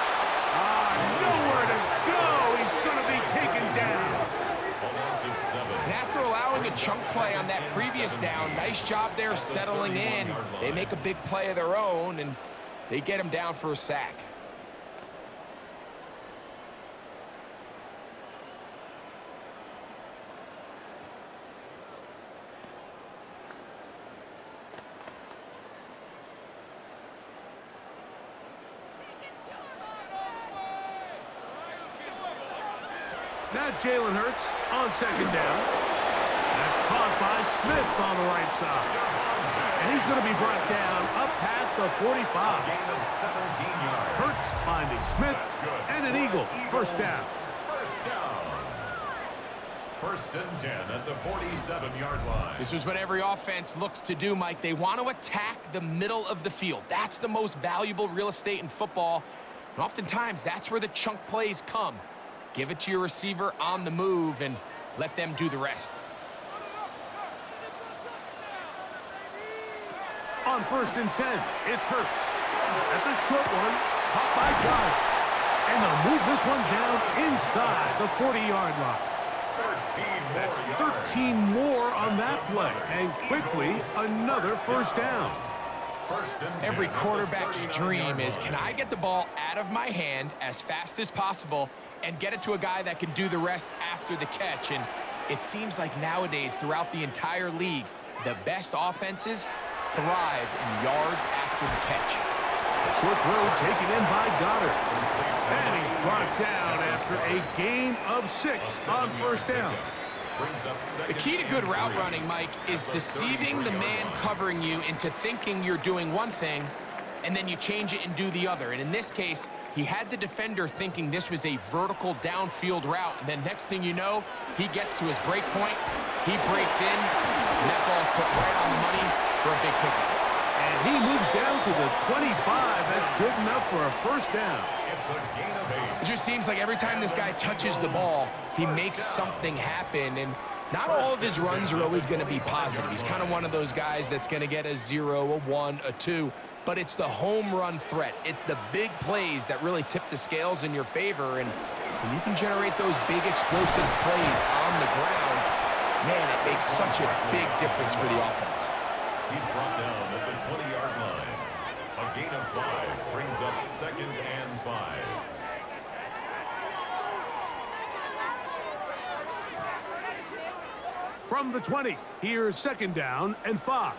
Nowhere to go. He's going to be taken down. And after allowing a chunk play on that previous down, nice job there settling in. They make a big play of their own, and they get him down for a sack. Now Jalen Hurts on second down. That's caught by Smith on the right side. And he's going to be brought down up past the 45. Gain of 17 yards. Hurts finding Smith and an Eagle. First down. First down. 1st and 10 at the 47-yard line. This is what every offense looks to do, Mike. They want to attack the middle of the field. That's the most valuable real estate in football. And oftentimes, that's where the chunk plays come. Give it to your receiver on the move and let them do the rest. On 1st and 10, it's Hurts. That's a short one, caught by Goddard. And they'll move this one down inside the 40-yard line. 13 more on that play. And quickly, another first down. Every quarterback's dream is, can I get the ball out of my hand as fast as possible and get it to a guy that can do the rest after the catch? And it seems like nowadays, throughout the entire league, the best offenses thrive in yards after the catch. A short throw taken in by Goddard. And he's brought down after a gain of 6 on first down. The key to good route running, Mike, is deceiving the man covering you into thinking you're doing one thing, and then you change it and do the other. And in this case, he had the defender thinking this was a vertical downfield route, and then next thing you know, he gets to his break point, he breaks in, and that ball's put right on the money for a big pickup. And he moves down to the 25. That's good enough for a first down. It's a gain of 8. It just seems like every time this guy touches the ball, he makes something happen, and not all of his runs are always going to be positive. He's kind of one of those guys that's going to get a 0, a 1, a 2, but it's the home run threat. It's the big plays that really tip the scales in your favor, and when you can generate those big explosive plays on the ground, man, it makes such a big difference for the offense. He's brought down at the 20-yard line. A gain of 5 brings up 2nd and 5. From the 20, here's 2nd down and 5.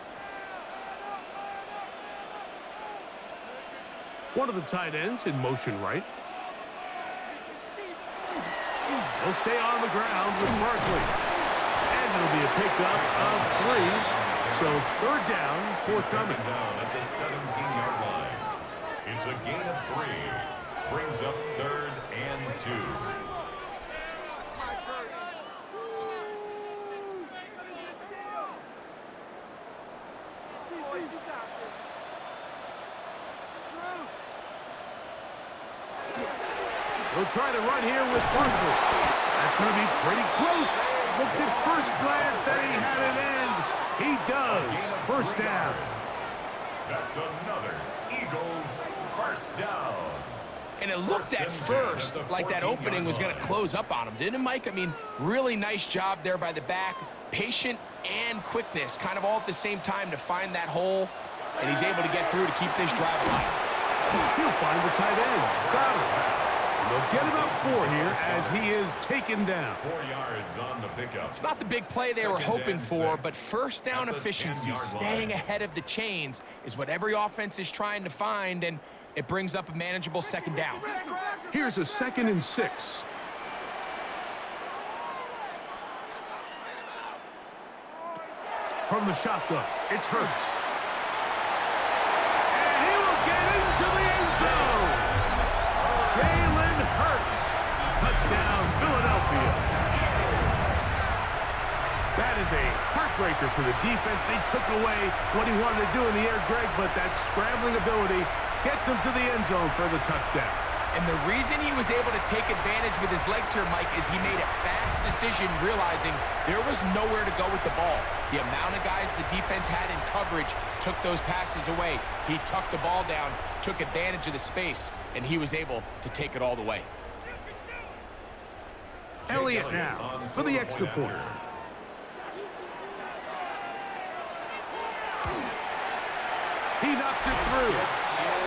One of the tight ends in motion right. He'll stay on the ground with Barkley. And it'll be a pickup of 3. So 3rd down, forthcoming. Down at the 17-yard line. It's a gain of 3. Brings up 3rd and 2. We'll try to run here with Barkley. That's going to be pretty close. Looked at first glance that he had an end. He does. First down. That's another Eagles first down. And it looked at first like that opening was going to close up on him, didn't it, Mike? I mean, really nice job there by the back. Patient and quickness, kind of all at the same time to find that hole. And he's able to get through to keep this drive alive. He'll find the tight end. Got it. And they'll get about 4 here as he is taken down. 4 yards on the pickup. It's not the big play they were hoping for, but first down efficiency, staying ahead of the chains, is what every offense is trying to find, and it brings up a manageable second down. Here's a 2nd and 6. From the shotgun, it's Hurts. And he will get into the end zone. Jalen Hurts. Touchdown, Philadelphia. That is a heartbreaker for the defense. They took away what he wanted to do in the air, Greg, but that scrambling ability gets him to the end zone for the touchdown. And the reason he was able to take advantage with his legs here, Mike, is he made a fast decision realizing there was nowhere to go with the ball. The amount of guys the defense had in coverage took those passes away. He tucked the ball down, took advantage of the space, and he was able to take it all the way. Elliott now for the extra point. He knocks it through,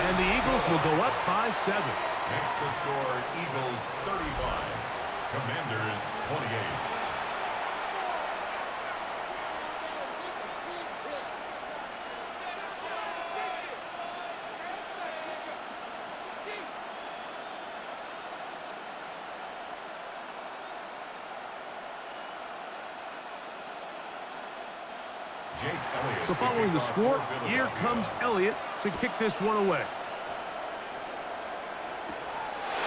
and the Eagles will go up by 7. Makes the score Eagles 35, Commanders 28. So following the score, here comes Elliott to kick this one away.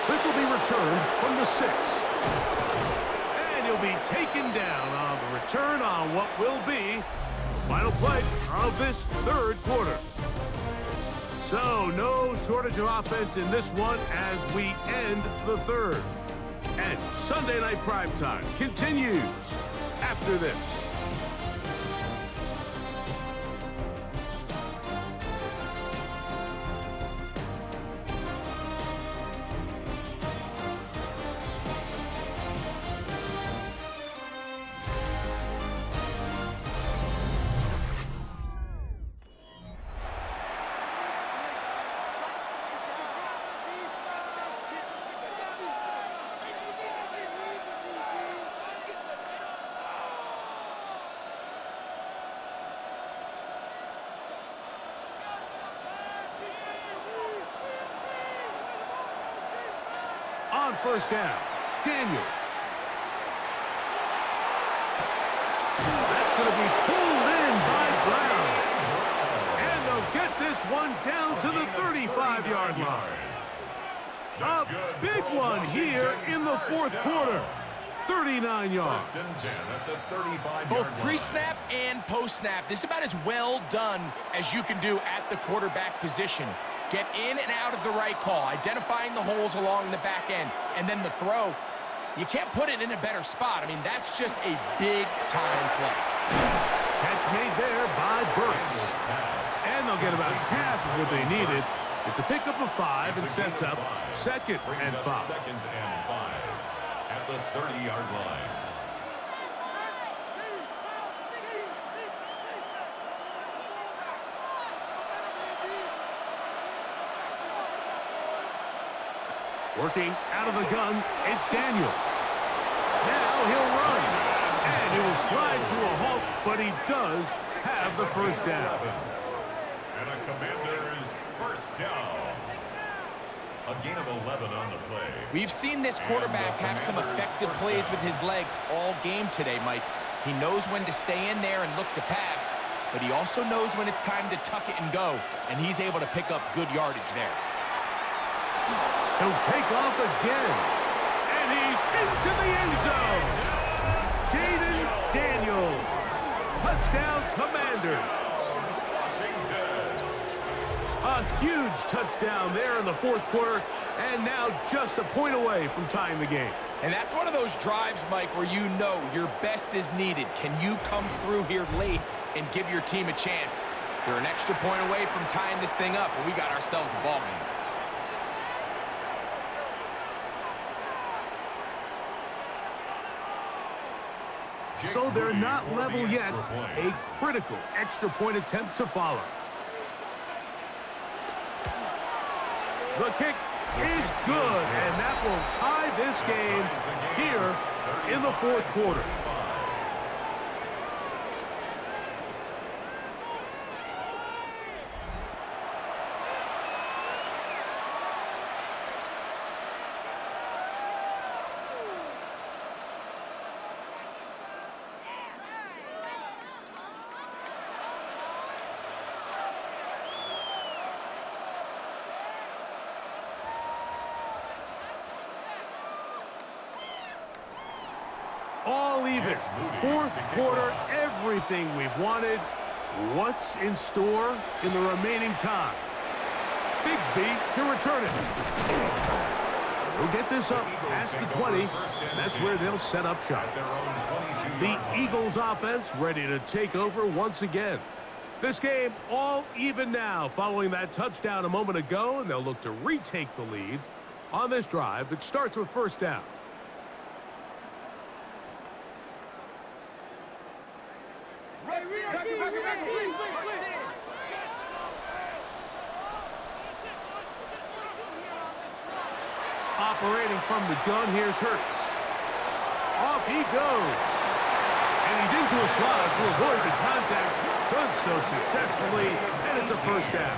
This will be returned from the 6. And he'll be taken down on the return on what will be the final play of this 3rd quarter. So no shortage of offense in this one as we end the 3rd. And Sunday Night Primetime continues after this. On first down, Daniels. That's going to be pulled in by Brown. And they'll get this one down to the 35-yard line. A big one here in the 4th quarter. 39 yards. Both pre-snap and post-snap. This is about as well done as you can do at the quarterback position. Get in and out of the right call, identifying the holes along the back end, and then the throw. You can't put it in a better spot. I mean, that's just a big-time play. Catch made there by Burks. And they'll get about half of what they needed. It's a pickup of 5 and sets up 2nd and 5. 2nd and 5 at the 30-yard line. Working out of the gun, it's Daniels. Now he'll run. And he will slide to a halt, but he does have the first down. And a Commanders first down. A gain of 11 on the play. We've seen this quarterback have some effective plays with his legs all game today, Mike. He knows when to stay in there and look to pass, but he also knows when it's time to tuck it and go, and he's able to pick up good yardage there. He'll take off again, and he's into the end zone. Jaden Daniels, touchdown Commanders. A huge touchdown there in the 4th quarter, and now just a point away from tying the game. And that's one of those drives, Mike, where you know your best is needed. Can you come through here late and give your team a chance? They're an extra point away from tying this thing up, and we got ourselves a ball game. so they're not level yet. A critical extra point attempt to follow. The kick is good, and that will tie this game here in the fourth quarter. All even. Fourth quarter, everything we've wanted. What's in store in the remaining time? Bigsby to return it. They'll get this up past the 20, and that's where they'll set up shop. The Eagles offense ready to take over once again. This game all even now following that touchdown a moment ago, and they'll look to retake the lead on this drive that starts with first down. Operating from the gun, here's Hurts. Off he goes. And he's into a slot to avoid the contact. Does so successfully, and it's a first down.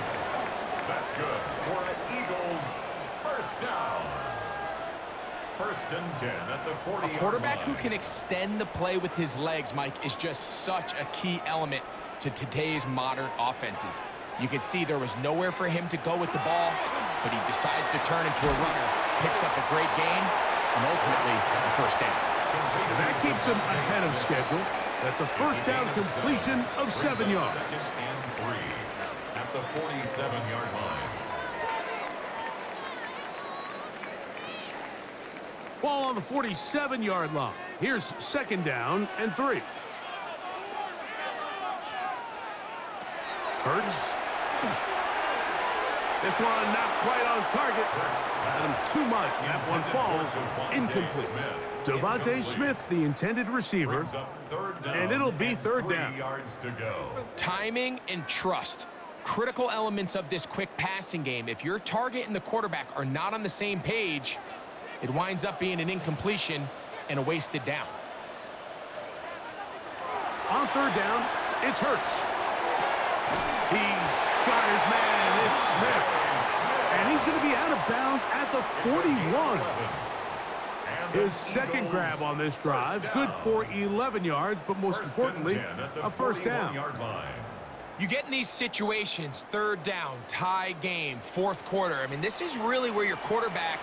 That's good for an Eagles first down. First and 10 at the 40. A quarterback who can extend the play with his legs, Mike, is just such a key element to today's modern offenses. You can see there was nowhere for him to go with the ball, but he decides to turn into a runner, picks up a great gain, and ultimately a first down. And that keeps him ahead of schedule. That's a first down completion of 7 yards. Second and 3 at the 47-yard line. Ball on the 47-yard line. Here's second down and 3. Hurts. This one not quite on target. Had him too much. That one falls incomplete. Devontae Smith, the intended receiver, and it'll be third down. Yards to go. Timing and trust, critical elements of this quick passing game. If your target and the quarterback are not on the same page, it winds up being an incompletion and a wasted down. On third down, it's Hurts. He's got his man. It's Smith. And he's going to be out of bounds at the 41. His second grab on this drive, good for 11 yards, but most importantly, a first down. You get in these situations, third down, tie game, fourth quarter. I mean, this is really where your quarterback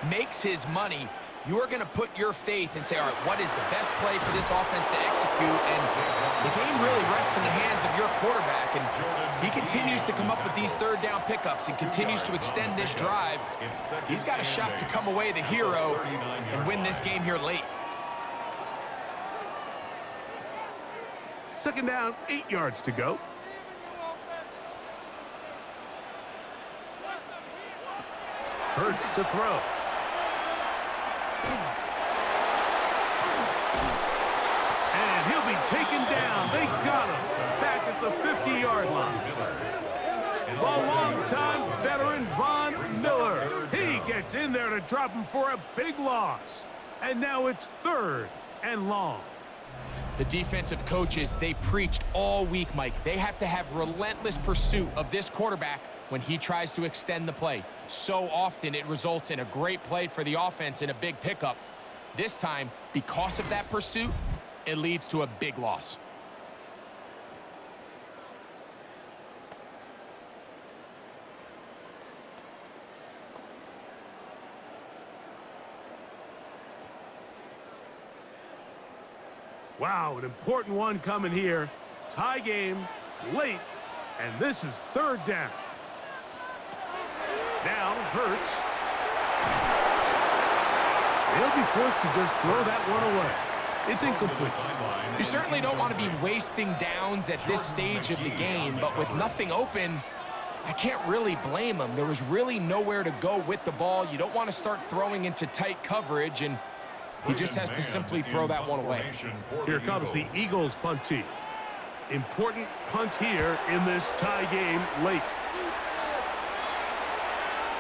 makes his money. You are going to put your faith and say, all right, what is the best play for this offense to execute? And the game really rests in the hands of your quarterback. And he continues to come up with these third down pickups and continues to extend this drive. He's got a shot to come away the hero and win this game here late. Second down, 8 yards to go. Hurts to throw. And he'll be taken down. They got him back at the 50-yard line. The longtime veteran Von Miller. He gets in there to drop him for a big loss. And now it's third and long. The defensive coaches, they preached all week, Mike. They have to have relentless pursuit of this quarterback when he tries to extend the play. So often it results in a great play for the offense and a big pickup. This time, because of that pursuit, it leads to a big loss. Wow, an important one coming here. Tie game, late, and this is third down. Now, Hurts. He'll be forced to just throw that one away. It's incomplete. You certainly don't want to be wasting downs at this stage of the game, but with nothing open, I can't really blame him. There was really nowhere to go with the ball. You don't want to start throwing into tight coverage, and He just has to simply throw that one away. Here comes the Eagles punt team. Important punt here in this tie game late.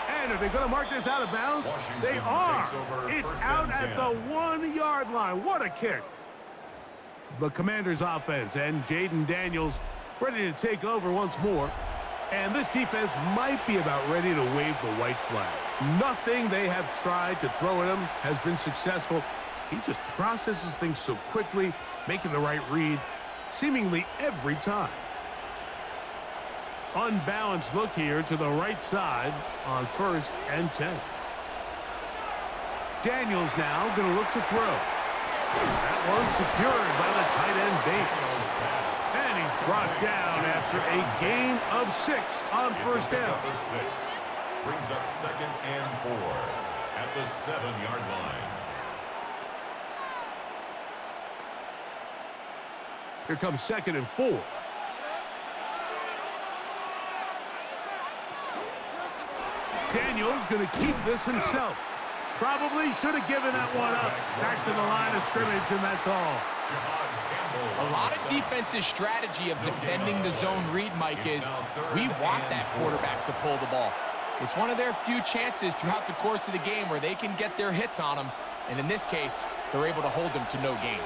And are they going to mark this out of bounds? They are. It's out at the 1-yard line. What a kick. The Commanders offense and Jaden Daniels ready to take over once more. And this defense might be about ready to wave the white flag. Nothing they have tried to throw at him has been successful. He just processes things so quickly, making the right read seemingly every time. Unbalanced look here to the right side on 1st and 10. Daniels now going to look to throw. That one secured by the tight end Bates. And he's brought down after a gain of 6 on 1st down. Brings up 2nd and 4 at the 7-yard line. Here comes 2nd and 4. Daniels going to keep this himself. Probably should have given that one up. Back to the line of scrimmage, and that's all. A lot of defense's strategy of defending the zone read, Mike, is we want that quarterback to pull the ball. It's one of their few chances throughout the course of the game where they can get their hits on him. And in this case, they're able to hold him to no gain.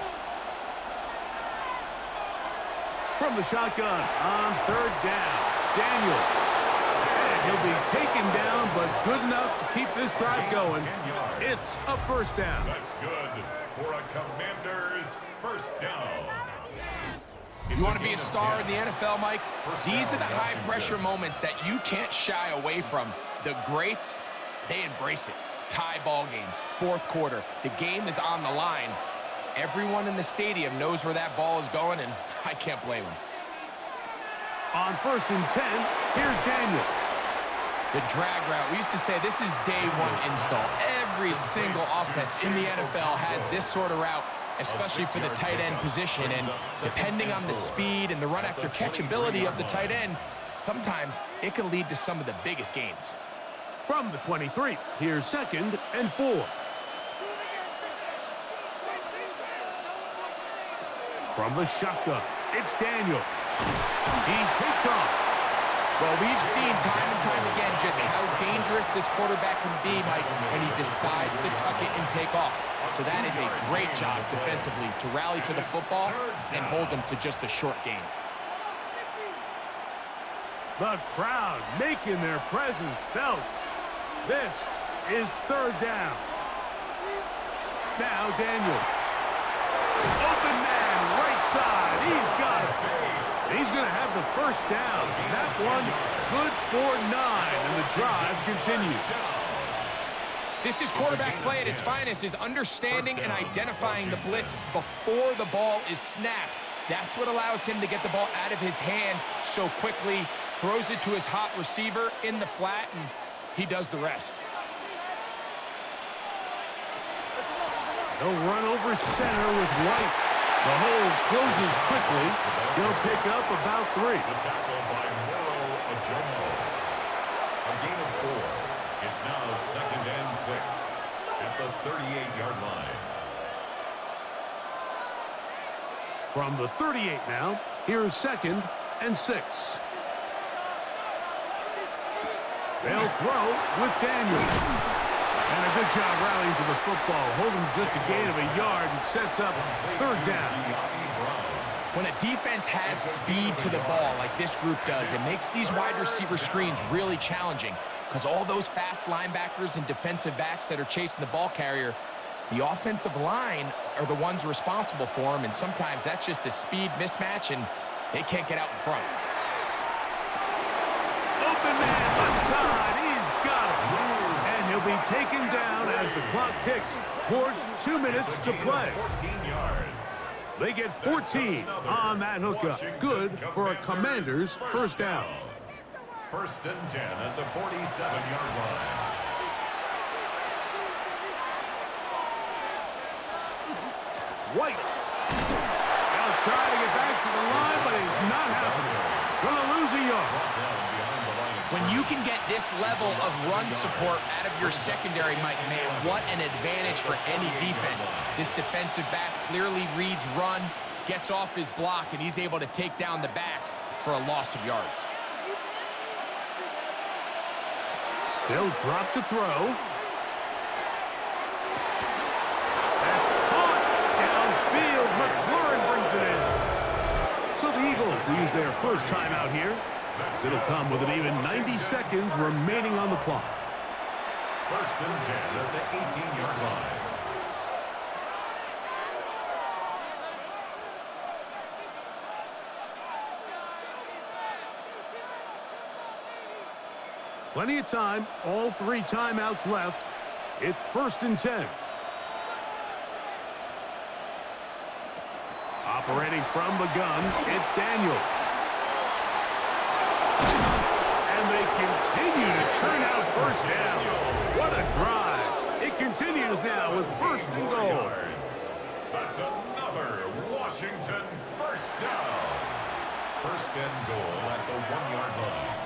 From the shotgun on 3rd down, Daniels. And he'll be taken down, but good enough to keep this drive going. It's a 1st down. That's good for a Commanders 1st down. You want to be a star in the NFL, Mike? These are the high-pressure moments that you can't shy away from. The greats, they embrace it. Tie ball game, 4th quarter. The game is on the line. Everyone in the stadium knows where that ball is going, and I can't blame them. On 1st and 10, here's Daniels. The drag route. We used to say this is day 1 install. Every single offense in the NFL has this sort of route, especially for the tight end position. And depending on the speed and the run-after-catch ability of the tight end, sometimes it can lead to some of the biggest gains. From the 23, here's 2nd and 4. From the shotgun, it's Daniels. He takes off. Well, we've seen time and time again just how dangerous this quarterback can be, Mike, when he decides to tuck it and take off. So that is a great job defensively to rally to the football and hold him to just a short gain. The crowd making their presence felt. This is 3rd down. Now Daniels. Open man, right side. He's got it. He's going to have the 1st down. That one good for 9, and the drive continues. This is quarterback play at its finest, is understanding and identifying the blitz before the ball is snapped. That's what allows him to get the ball out of his hand so quickly, throws it to his hot receiver in the flat, and he does the rest. They'll run over center with White. The hole closes quickly. He'll pick up about 3. The tackle by Moro Ajomo. A gain of 4. It's now 2nd and 6 at the 38-yard line. From the 38 now, here's 2nd and 6. They'll throw with Daniels. And a good job rallying to the football, holding just a gain of a yard and sets up 3rd down. When a defense has speed to the ball like this group does, it makes these wide receiver screens really challenging because all those fast linebackers and defensive backs that are chasing the ball carrier, the offensive line are the ones responsible for them, and sometimes that's just a speed mismatch, and they can't get out in front. Open man left side, he's got it. And he'll be taken down as the clock ticks towards 2 minutes to play. 14 yards. They get 14 on that hookup. Good for a Commanders 1st down. 1st and 10 at the 47-yard line. White. They'll try to get back to the line, but it's not happening. Gonna lose a yard. Brought down behind the line of When you can get this level of run support out of your secondary, Mike, man, what an advantage for any defense. This defensive back clearly reads run, gets off his block, and he's able to take down the back for a loss of yards. They'll drop to throw. That's caught downfield. McLaurin brings it in. So the Eagles will use their first timeout here. It'll come with an even 90 seconds remaining on the clock. First and 10 at the 18-yard line. Plenty of time, all 3 timeouts left. It's first and 10. Operating from the gun, it's Daniels. And they continue to churn out first down. What a drive. It continues now with first and goal. That's another Washington first down. First and goal at the 1-yard line.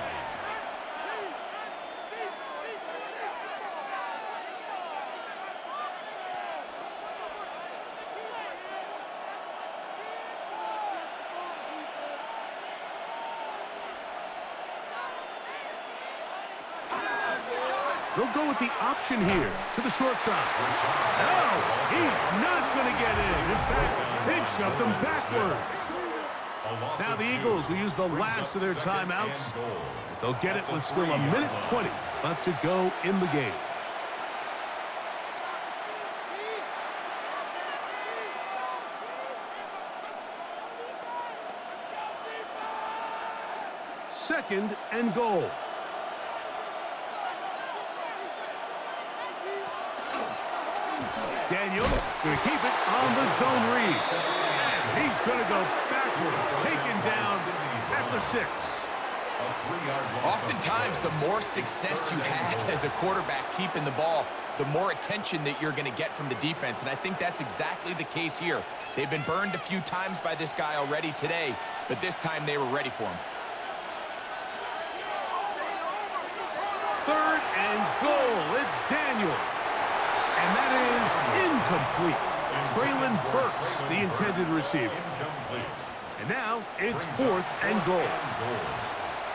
They'll go with the option here to the short side. No, he's not going to get in. In fact, they've shoved him backwards. Now the Eagles will use the last of their timeouts, as they'll get it with still a minute 20 left to go in the game. Second and goal. Daniels going to keep it on the zone read. And he's going to go backwards, taken down at the 6. Oftentimes, the more success you have as a quarterback keeping the ball, the more attention that you're going to get from the defense. And I think that's exactly the case here. They've been burned a few times by this guy already today, but this time they were ready for him. Third and goal. It's Daniels. And that is incomplete. Traylon Burks, the intended receiver. And now it's fourth and goal.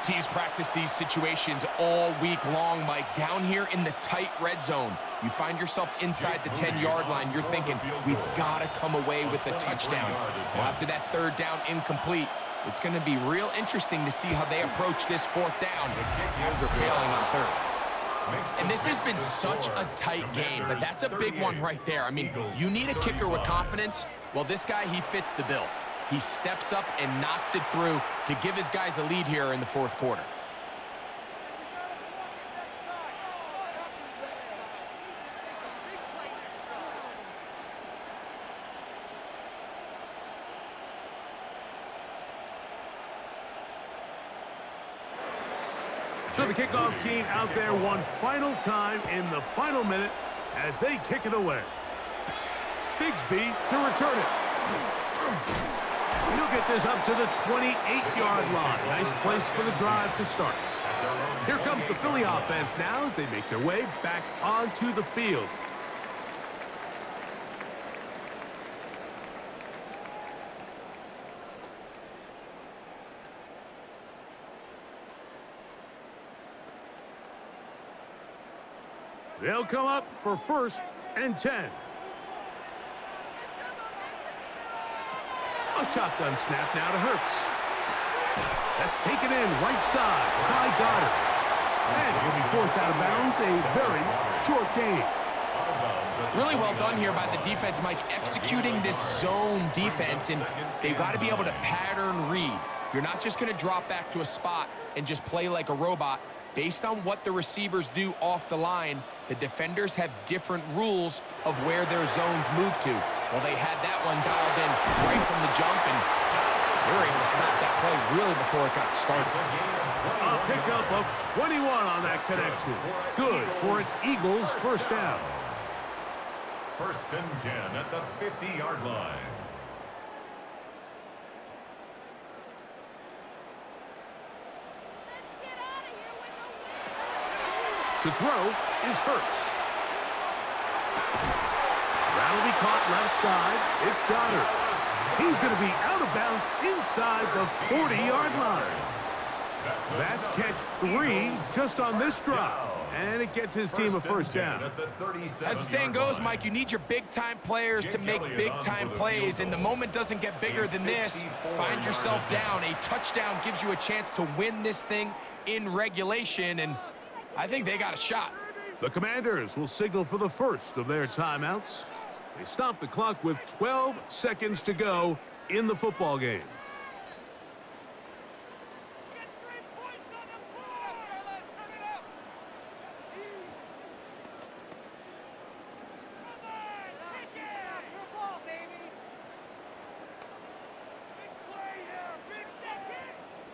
Teams practice these situations all week long, Mike. Down here in the tight red zone, you find yourself inside the 10-yard line. You're thinking, we've got to come away with a touchdown. Well, after that third down incomplete, it's going to be real interesting to see how they approach this fourth down after failing on third. And this has been such a tight game, but that's a big one right there. I mean, you need a kicker with confidence. Well, this guy, he fits the bill. He steps up and knocks it through to give his guys a lead here in the fourth quarter. So the kickoff team out there one final time in the final minute as they kick it away. Bigsby to return it. He'll get this up to the 28-yard line. Nice place for the drive to start. Here comes the Philly offense now as they make their way back onto the field. They'll come up for first and 10. A shotgun snap now to Hurts. That's taken in right side by Goddard. And he'll be forced out of bounds. A very short game. Really well done here by the defense, Mike, executing this zone defense, and they've got to be able to pattern read. You're not just going to drop back to a spot and just play like a robot. Based on what the receivers do off the line, the defenders have different rules of where their zones move to. Well, they had that one dialed in right from the jump, and they were able to stop that play really before it got started. A pickup of 21 on that connection. Good for an Eagles first down. First and 10 at the 50-yard line. To throw is Hurts. That'll be caught left side. It's Goddard. He's going to be out of bounds inside the 40-yard line. That's catch 3 just on this drive. And it gets his team a first down. As the saying goes, Mike, you need your big-time players to make big-time plays, and the moment doesn't get bigger than this. Find yourself down. A touchdown gives you a chance to win this thing in regulation, and I think they got a shot. The Commanders will signal for the first of their timeouts. They stop the clock with 12 seconds to go in the football game.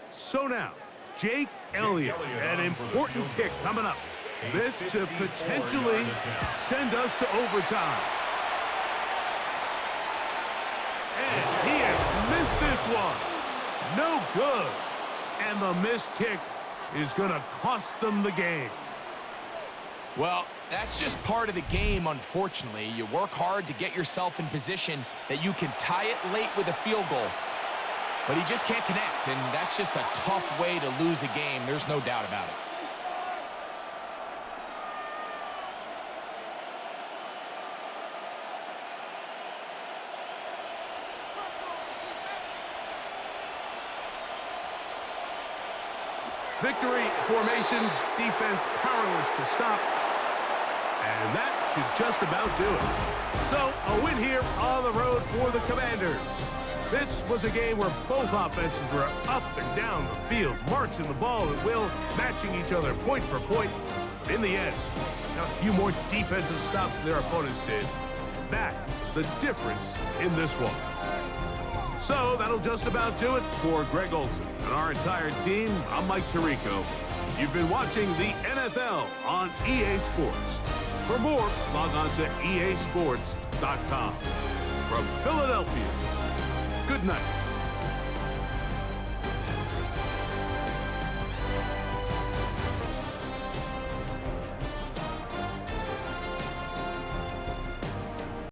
So now, Jake Elliott, an important kick coming up. This to potentially send us to overtime. And he has missed this one. No good. And the missed kick is going to cost them the game. Well, that's just part of the game, unfortunately. You work hard to get yourself in position that you can tie it late with a field goal. But he just can't connect, and that's just a tough way to lose a game. There's no doubt about it. Victory formation, defense powerless to stop. And that should just about do it. So, a win here on the road for the Commanders. This was a game where both offenses were up and down the field, marching the ball at will, matching each other point for point. But in the end, got a few more defensive stops than their opponents did. That was the difference in this one. So that'll just about do it for Greg Olsen and our entire team. I'm Mike Tirico. You've been watching the NFL on EA Sports. For more, log on to easports.com. From Philadelphia, good night.